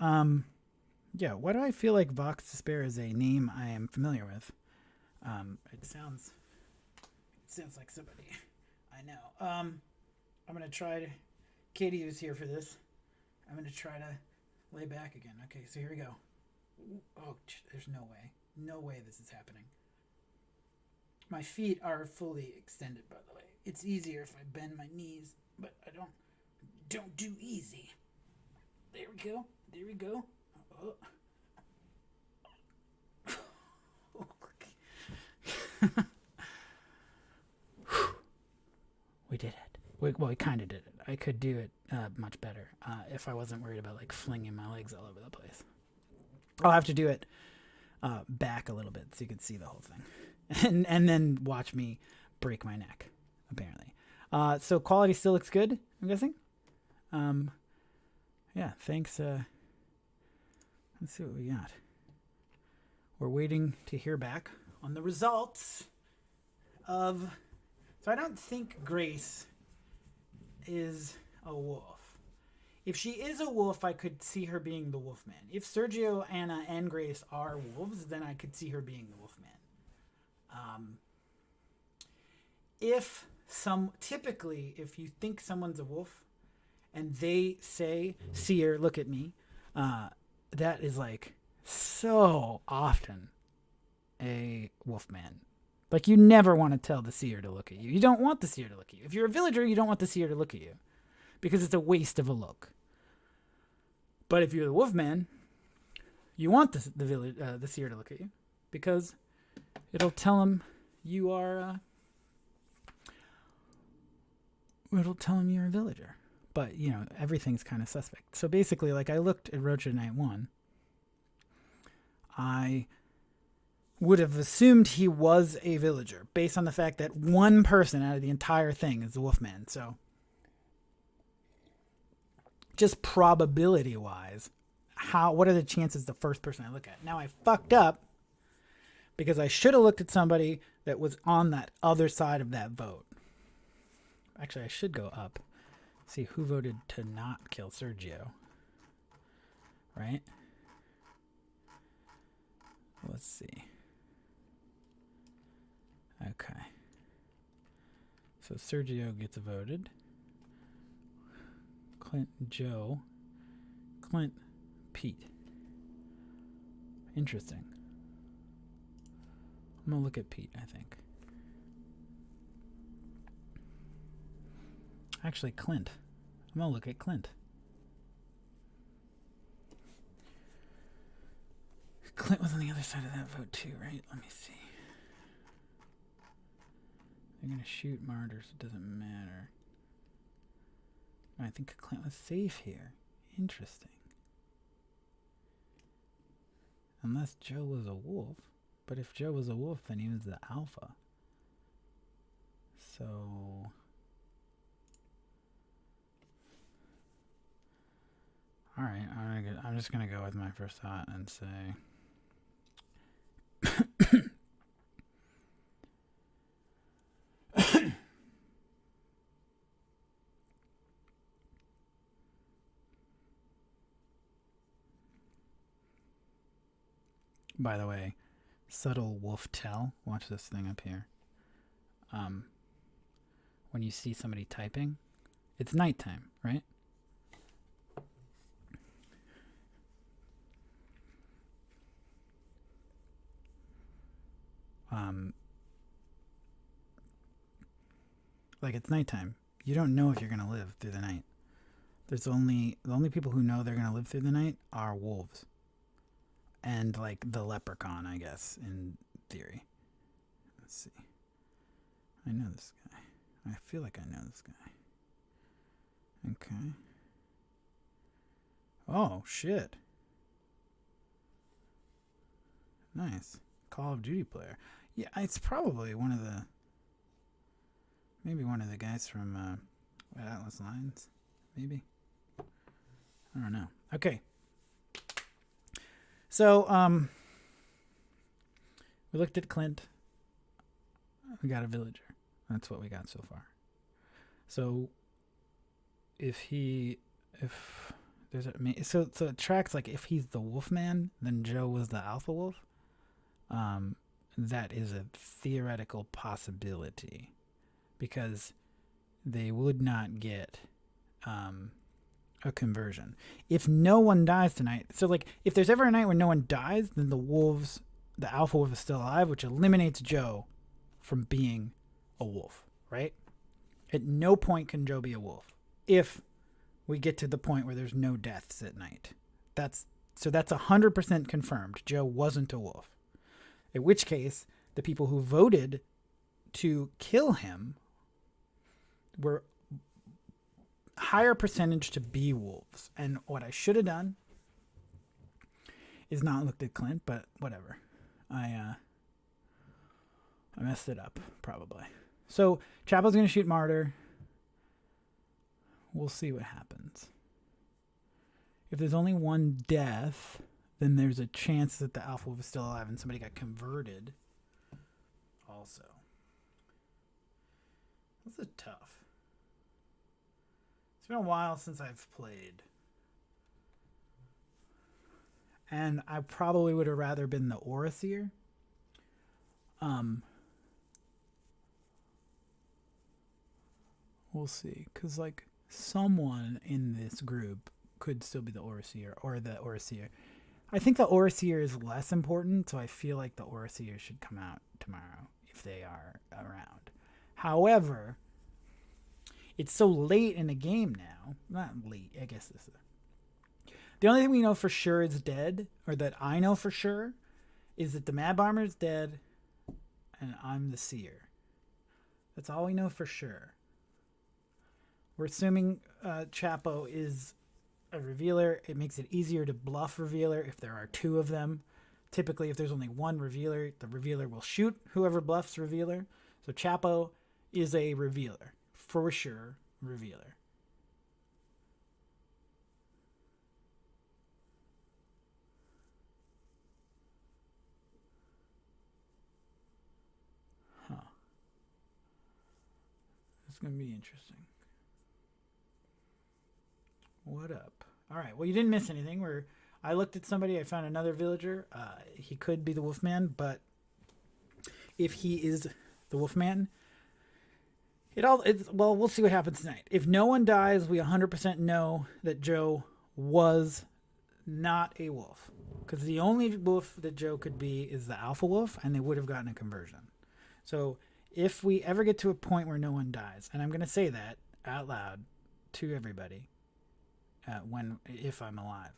Yeah, why do I feel like Vox Despair is a name I am familiar with? It sounds like somebody I know. I'm going to try to... Katie is here for this. I'm going to try to lay back again. Okay, so here we go. Oh, there's no way. No way this is happening. My feet are fully extended, by the way. It's easier if I bend my knees, but I don't do easy. There we go. There we go. Oh. We did it. We kind of did it. I could do it much better if I wasn't worried about like flinging my legs all over the place. I'll have to do it back a little bit so you can see the whole thing, and then watch me break my neck. Apparently, so quality still looks good. I'm guessing. Yeah. Thanks. Let's see what we got. We're waiting to hear back on the results of. So I don't think Grace is a wolf. If she is a wolf, I could see her being the Wolfman. If Sergio, Anna, and Grace are wolves, then I could see her being the Wolfman. Typically, if you think someone's a wolf and they say, "Seer, look at me," that is like so often a Wolfman. Like, you never want to tell the seer to look at you. You don't want the seer to look at you. If you're a villager, you don't want the seer to look at you because it's a waste of a look. But if you're the Wolfman, you want the seer to look at you because it'll tell him you are. It'll tell him you're a villager. But everything's kind of suspect. So basically, like, I looked at Rocha Night 1. I would have assumed he was a villager based on the fact that one person out of the entire thing is the Wolfman. So just probability wise, what are the chances the first person I look at? Now I fucked up because I should have looked at somebody that was on that other side of that vote. Actually, I should go up, see who voted to not kill Sergio. Right? Let's see. Okay. So Sergio gets voted. Clint, Joe. Clint, Pete. Interesting. I'm going to look at Pete, I think. Actually, Clint. I'm going to look at Clint. Clint was on the other side of that vote too, right? Let me see. They're going to shoot martyrs. It doesn't matter. I think Clint was safe here. Interesting. Unless Joe was a wolf. But if Joe was a wolf, then he was the alpha. So... Alright, I'm just going to go with my first thought and say... By the way, subtle wolf tell. Watch this thing up here. When you see somebody typing, it's nighttime, right? Like it's nighttime. You don't know if you're gonna live through the night. The only people who know they're gonna live through the night are wolves. And like the leprechaun, I guess, in theory. Let's see. I know this guy. I feel like I know this guy. Okay. Oh, shit. Nice. Call of Duty player. Yeah, it's probably maybe one of the guys from Atlas Lines. Maybe. I don't know. Okay. So, we looked at Clint. We got a villager. That's what we got so far. So, so it tracks like if he's the Wolfman, then Joe was the Alpha Wolf. That is a theoretical possibility because they would not get a conversion. If no one dies tonight, so like if there's ever a night where no one dies, then the Alpha Wolf is still alive, which eliminates Joe from being a wolf, right? At no point can Joe be a wolf if we get to the point where there's no deaths at night. That's 100% confirmed. Joe wasn't a wolf. In which case, the people who voted to kill him were higher percentage to be wolves. And what I should have done is not looked at Clint, but whatever. I messed it up, probably. So, Chapo's going to shoot Martyr. We'll see what happens. If there's only one death, then there's a chance that the Alpha Wolf is still alive and somebody got converted also. This is tough. It's been a while since I've played. And I probably would have rather been the Aura Seer. We'll see. Because, like, someone in this group could still be the Aura Seer or the Aura Seer. I think the Aura Seer is less important, so I feel like the Aura Seer should come out tomorrow if they are around. However, it's so late in the game now. Not late, I guess this is. The only thing we know for sure is dead, or that I know for sure, is that the Mad Bomber is dead and I'm the Seer. That's all we know for sure. We're assuming Chapo is a revealer. It makes it easier to bluff revealer if there are two of them. Typically, if there's only one revealer, the revealer will shoot whoever bluffs revealer. So Chapo is a revealer. For sure, revealer. Huh. It's going to be interesting. What up? All right. Well, you didn't miss anything. I looked at somebody. I found another villager. He could be the Wolfman, but if he is the Wolfman, Well, we'll see what happens tonight. If no one dies, we 100% know that Joe was not a wolf. Because the only wolf that Joe could be is the alpha wolf, and they would have gotten a conversion. So if we ever get to a point where no one dies, and I'm going to say that out loud to everybody if I'm alive.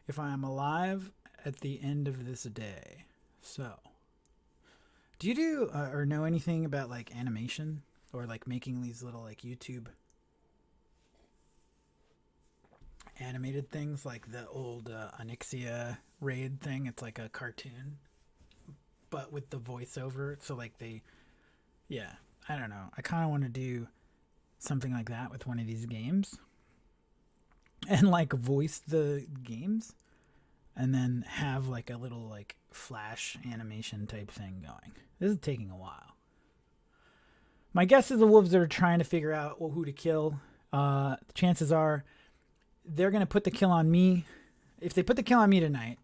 If I am alive at the end of this day. So, do you do or know anything about like animation or like making these little like YouTube animated things like the old Onyxia raid thing? It's like a cartoon, but with the voiceover. So like I don't know. I kind of want to do something like that with one of these games and like voice the games and then have like a little like flash animation type thing going. This is taking a while. My guess is the wolves are trying to figure out who to kill. Chances are they're going to put the kill on me. If they put the kill on me tonight,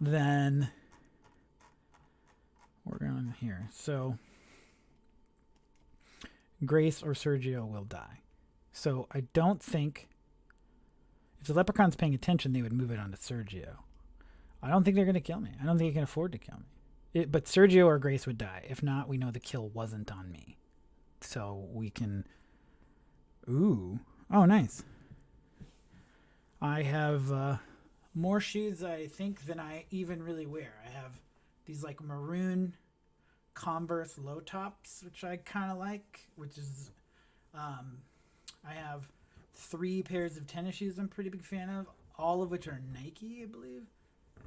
then we're going here. So Grace or Sergio will die. So I don't think if the leprechaun's paying attention, they would move it onto Sergio. I don't think they're going to kill me. I don't think they can afford to kill me. But Sergio or Grace would die. If not, we know the kill wasn't on me. So we can... Ooh. Oh, nice. I have more shoes, I think, than I even really wear. I have these like maroon Converse low tops, which I kind of like, which is... I have 3 pairs of tennis shoes I'm a pretty big fan of, all of which are Nike, I believe.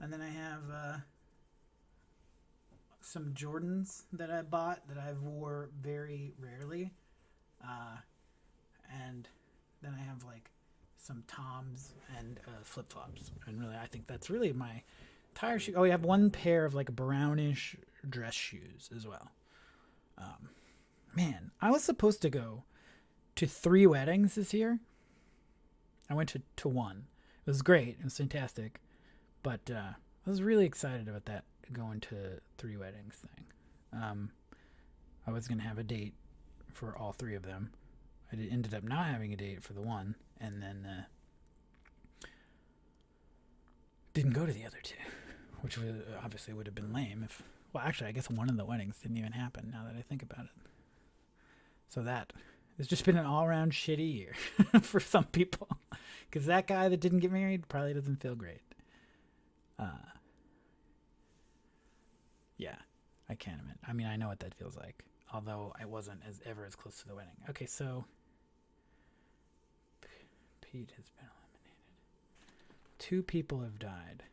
And then I have some Jordans that I bought that I wore very rarely. And then I have like some Toms and flip-flops. And really, I think that's really my entire shoe. Oh, we have 1 pair of like brownish dress shoes as well. Man, I was supposed to go to 3 weddings this year. I went to 1. It was great. It was fantastic. But I was really excited about that, going to 3 weddings thing. I was going to have a date for all 3 of them. I ended up not having a date for the one, and then didn't go to the other 2, which obviously would have been lame if... Well, actually, I guess one of the weddings didn't even happen, now that I think about it. So it's just been an all-around shitty year for some people. Because that guy that didn't get married probably doesn't feel great. Yeah, I can't imagine. I mean, I know what that feels like. Although I wasn't ever as close to the wedding. Okay, so... Pete has been eliminated. 2 people have died.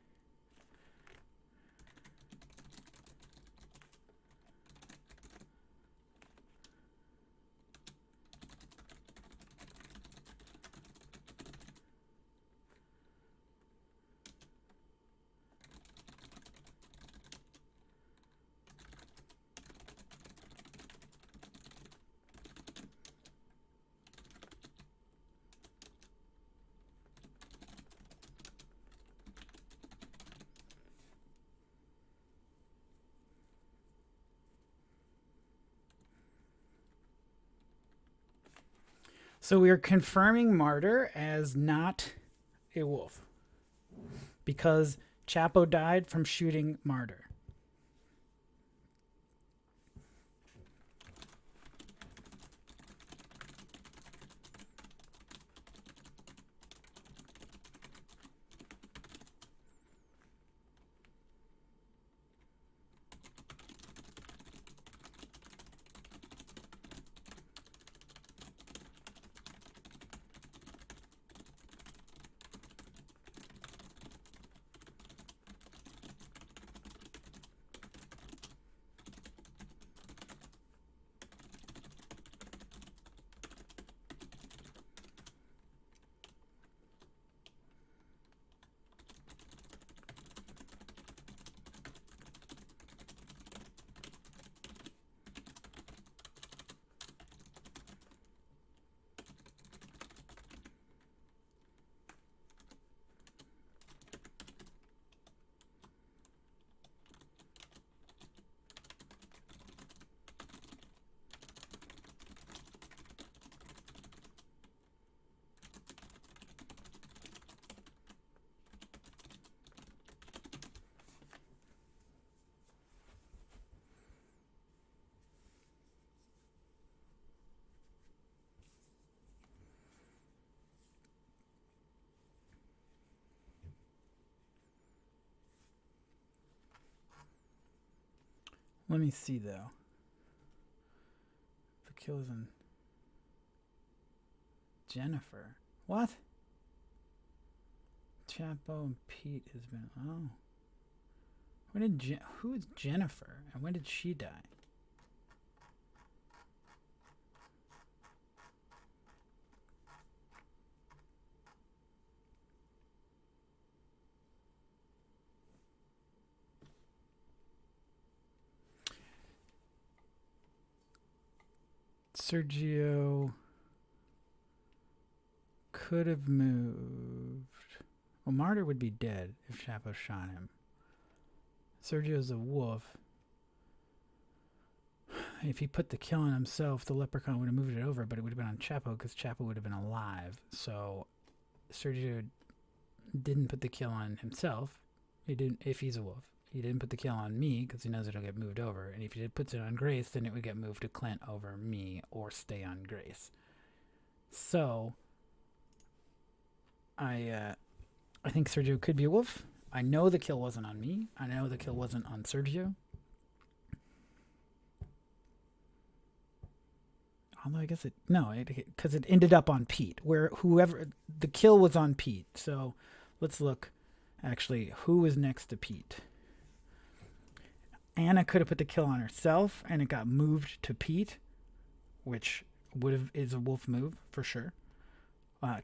So we are confirming Martyr as not a wolf because Chapo died from shooting Martyr. Let me see, though. The kill is on Jennifer. What? Chapo and Pete has been... Oh. Who is Jennifer? And when did she die? Sergio could have moved. Well, Martyr would be dead if Chapo shot him. Sergio's a wolf. If he put the kill on himself, the leprechaun would have moved it over, but it would have been on Chapo because Chapo would have been alive. So Sergio didn't put the kill on himself. He didn't. If he's a wolf, he didn't put the kill on me because he knows it'll get moved over. And if he puts it on Grace, then it would get moved to Clint over me or stay on Grace. So I think Sergio could be a wolf. I know the kill wasn't on me. I know the kill wasn't on Sergio. Although I guess because it ended up on Pete, where the kill was on Pete. So let's look. Actually, who was next to Pete? Anna could have put the kill on herself, and it got moved to Pete, which is a wolf move for sure.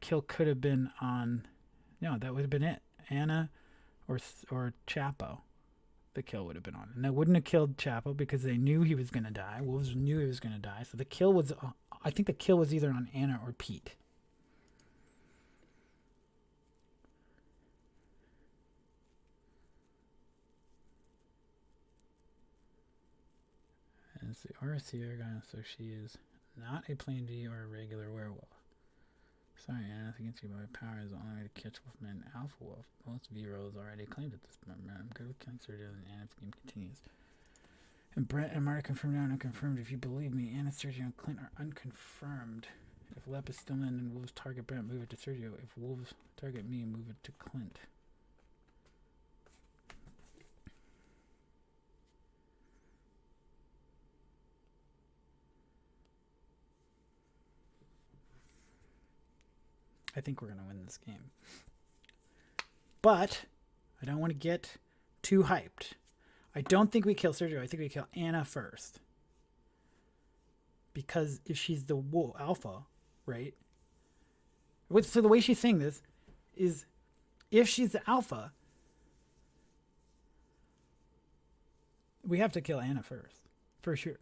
Kill could have been on. No, that would have been it. Anna or Chapo. The kill would have been on. And they wouldn't have killed Chapo because they knew he was going to die. Wolves knew he was going to die. So the kill was, I think the kill was either on Anna or Pete. And it's the RC so she is not a plain V or a regular werewolf. Sorry, Anna, nothing against you, but my power is the only way to catch Wolfman and Alpha Wolf. Most V-rolls already claimed at this moment. I'm good with killing Sergio and Anna if the game continues. And Brett and Marta confirmed now and unconfirmed. If you believe me, Anna, Sergio, and Clint are unconfirmed. If Lep is still in and Wolves target Brett, move it to Sergio. If Wolves target me, move it to Clint. I think we're going to win this game. But I don't want to get too hyped. I don't think we kill Sergio. I think we kill Anna first. Because if she's the alpha, right? So the way she's saying this is if she's the alpha, we have to kill Anna first. For sure.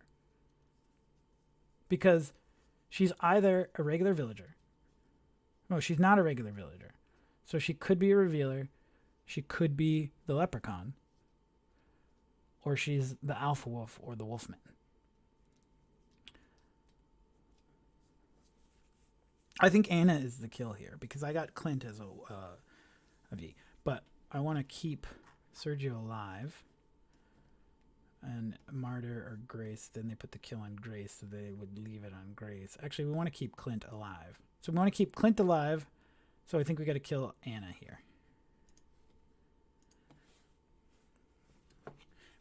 Because she's either a regular villager. No, she's not a regular villager. So she could be a revealer. She could be the leprechaun. Or she's the alpha wolf or the wolfman. I think Anna is the kill here because I got Clint as a V. But I want to keep Sergio alive. And Martyr or Grace, then they put the kill on Grace, so they would leave it on Grace. Actually, we want to keep Clint alive. So we want to keep Clint alive, so I think we got to kill Anna here.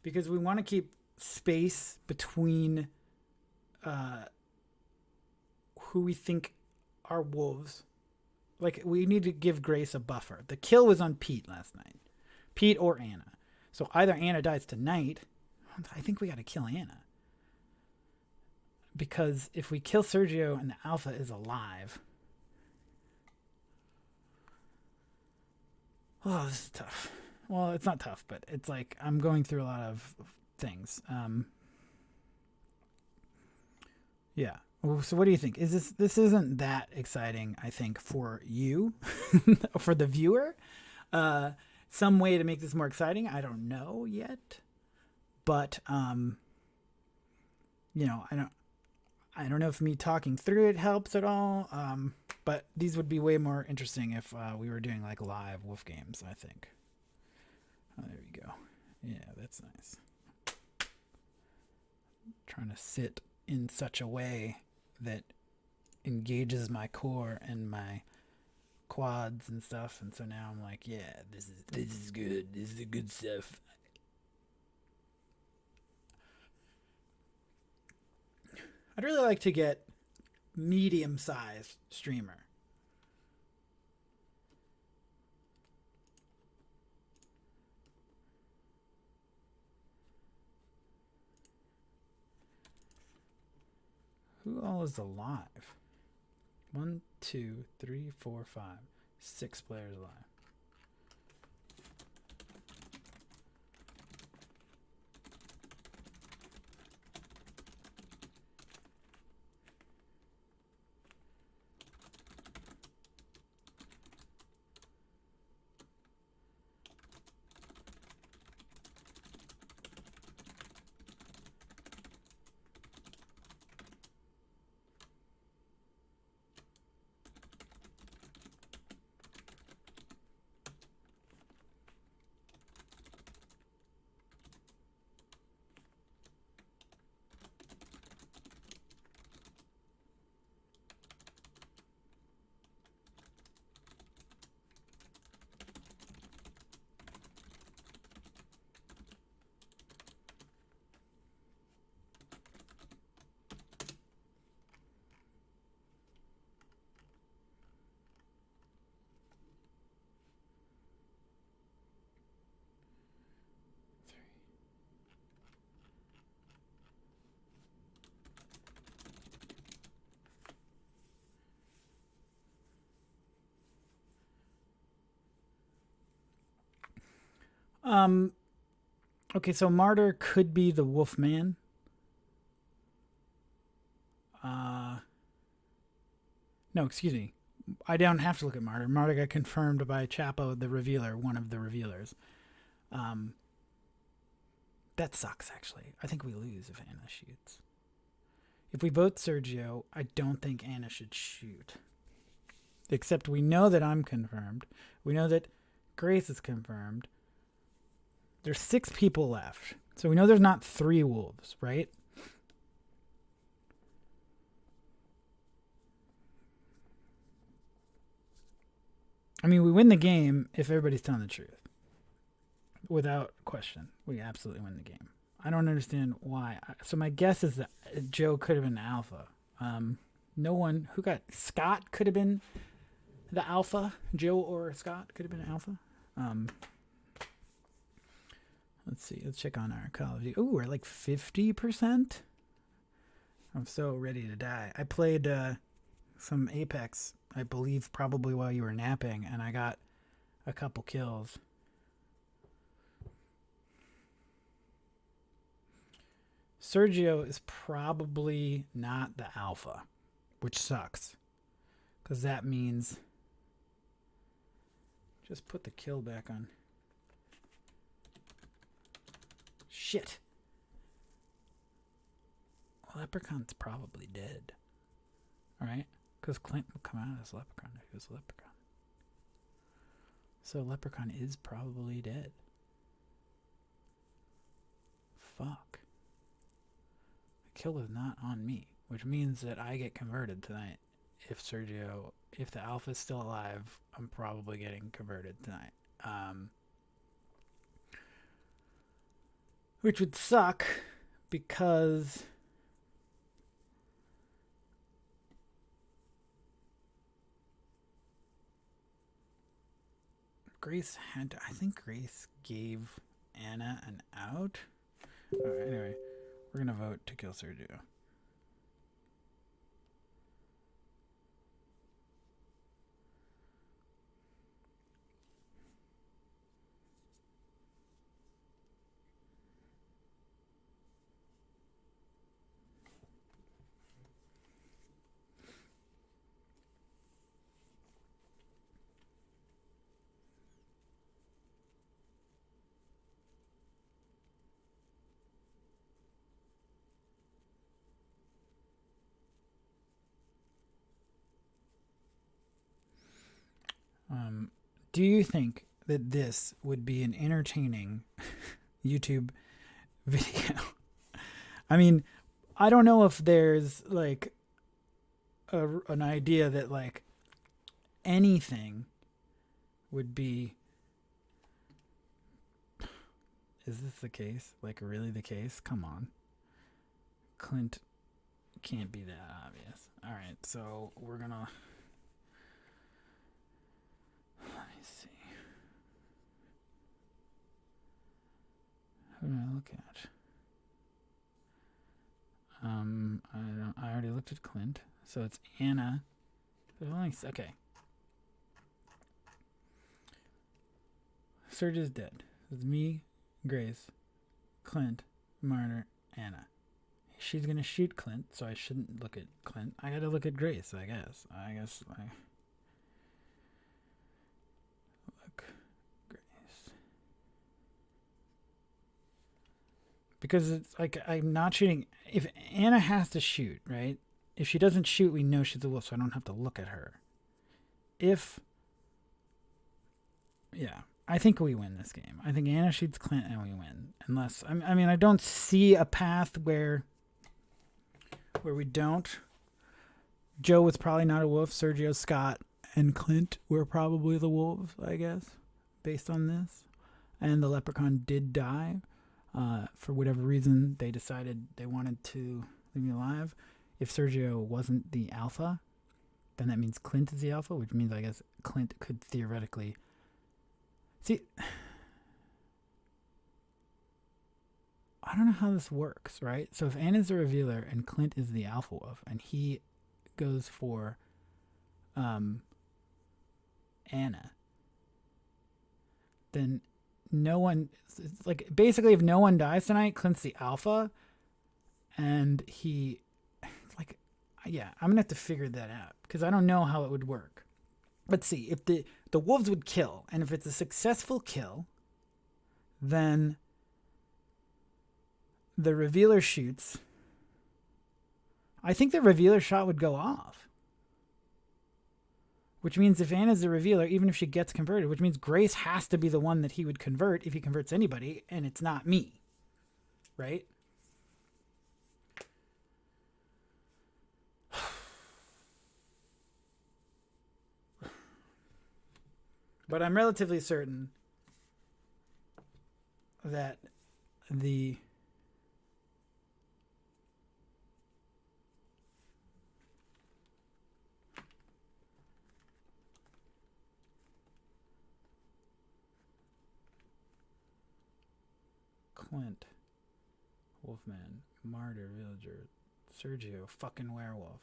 Because we want to keep space between who we think are wolves. Like, we need to give Grace a buffer. The kill was on Pete last night. Pete or Anna. So either Anna dies tonight. I think we got to kill Anna. Because if we kill Sergio and the alpha is alive... Oh, this is tough. Well, it's not tough, but it's like I'm going through a lot of things. Yeah. So what do you think? Is this isn't that exciting, I think, for you, for the viewer? Some way to make this more exciting, I don't know yet. But you know, I don't know if me talking through it helps at all. But these would be way more interesting if we were doing like live wolf games, I think. Oh, there we go. Yeah, that's nice. Trying to sit in such a way that engages my core and my quads and stuff. And so now I'm like, yeah, this is good. This is the good stuff. I'd really like to get medium-sized streamer. Who all is alive? 1, 2, 3, 4, 5, 6 players alive. Okay, so Martyr could be the Wolfman. No, excuse me. I don't have to look at Martyr. Martyr got confirmed by Chapo, the revealer, one of the revealers. That sucks, actually. I think we lose if Anna shoots. If we vote Sergio, I don't think Anna should shoot. Except we know that I'm confirmed. We know that Grace is confirmed. There's 6 people left. So we know there's not 3 wolves, right? I mean, we win the game if everybody's telling the truth. Without question. We absolutely win the game. I don't understand why. So my guess is that Joe could have been alpha. No one who got Scott could have been the alpha. Joe or Scott could have been alpha. Let's see. Let's check on our Call of Duty. Ooh, we're like 50%. I'm so ready to die. I played some Apex, I believe, probably while you were napping, and I got a couple kills. Sergio is probably not the alpha, which sucks. Because that means... Just put the kill back on. Shit. Leprechaun's probably dead. Alright? Because Clint would come out as Leprechaun if he was a Leprechaun. So Leprechaun is probably dead. Fuck. The kill is not on me, which means that I get converted tonight. If the alpha is still alive, I'm probably getting converted tonight. Which would suck because I think Grace gave Anna an out. Anyway, we're gonna vote to kill Sergio. Do you think that this would be an entertaining YouTube video? I mean, I don't know if there's like an idea that like anything would be. Is this the case? Like really the case? Come on. Clint Can't be that obvious. All right, so we're gonna. Let me see. Who do I look at? I already looked at Clint, so it's Anna. Okay. Serge is dead. It's me, Grace, Clint, Martyr, Anna. She's gonna shoot Clint, so I shouldn't look at Clint. I gotta look at Grace, I guess. Look, Grace. Because it's like I'm not shooting. If Anna has to shoot, right? If she doesn't shoot, we know she's a wolf, so I don't have to look at her. Yeah, I think we win this game. I think Anna shoots Clint and we win. Unless, I mean, I don't see a path where we don't. Joe was probably not a wolf. Sergio, Scott, and Clint were probably the wolves, I guess, based on this. And the leprechaun did die. For whatever reason, they decided they wanted to leave me alive. If Sergio wasn't the alpha, then that means Clint is the alpha, which means I guess Clint could theoretically... See, I don't know how this works, right? So if Anna's the revealer and Clint is the alpha wolf, and he goes for Anna, then no one... It's like, basically, if no one dies tonight, Clint's the alpha, and he... Like, yeah, I'm going to have to figure that out, because I don't know how it would work. Let's see, if the wolves would kill, and if it's a successful kill, then the revealer shoots. I think the revealer shot would go off. Which means if Anna's the revealer, even if she gets converted, which means Grace has to be the one that he would convert if he converts anybody, and it's not me. Right? But I'm relatively certain that the Clint, Wolfman, Martyr, Villager, Sergio, fucking Werewolf.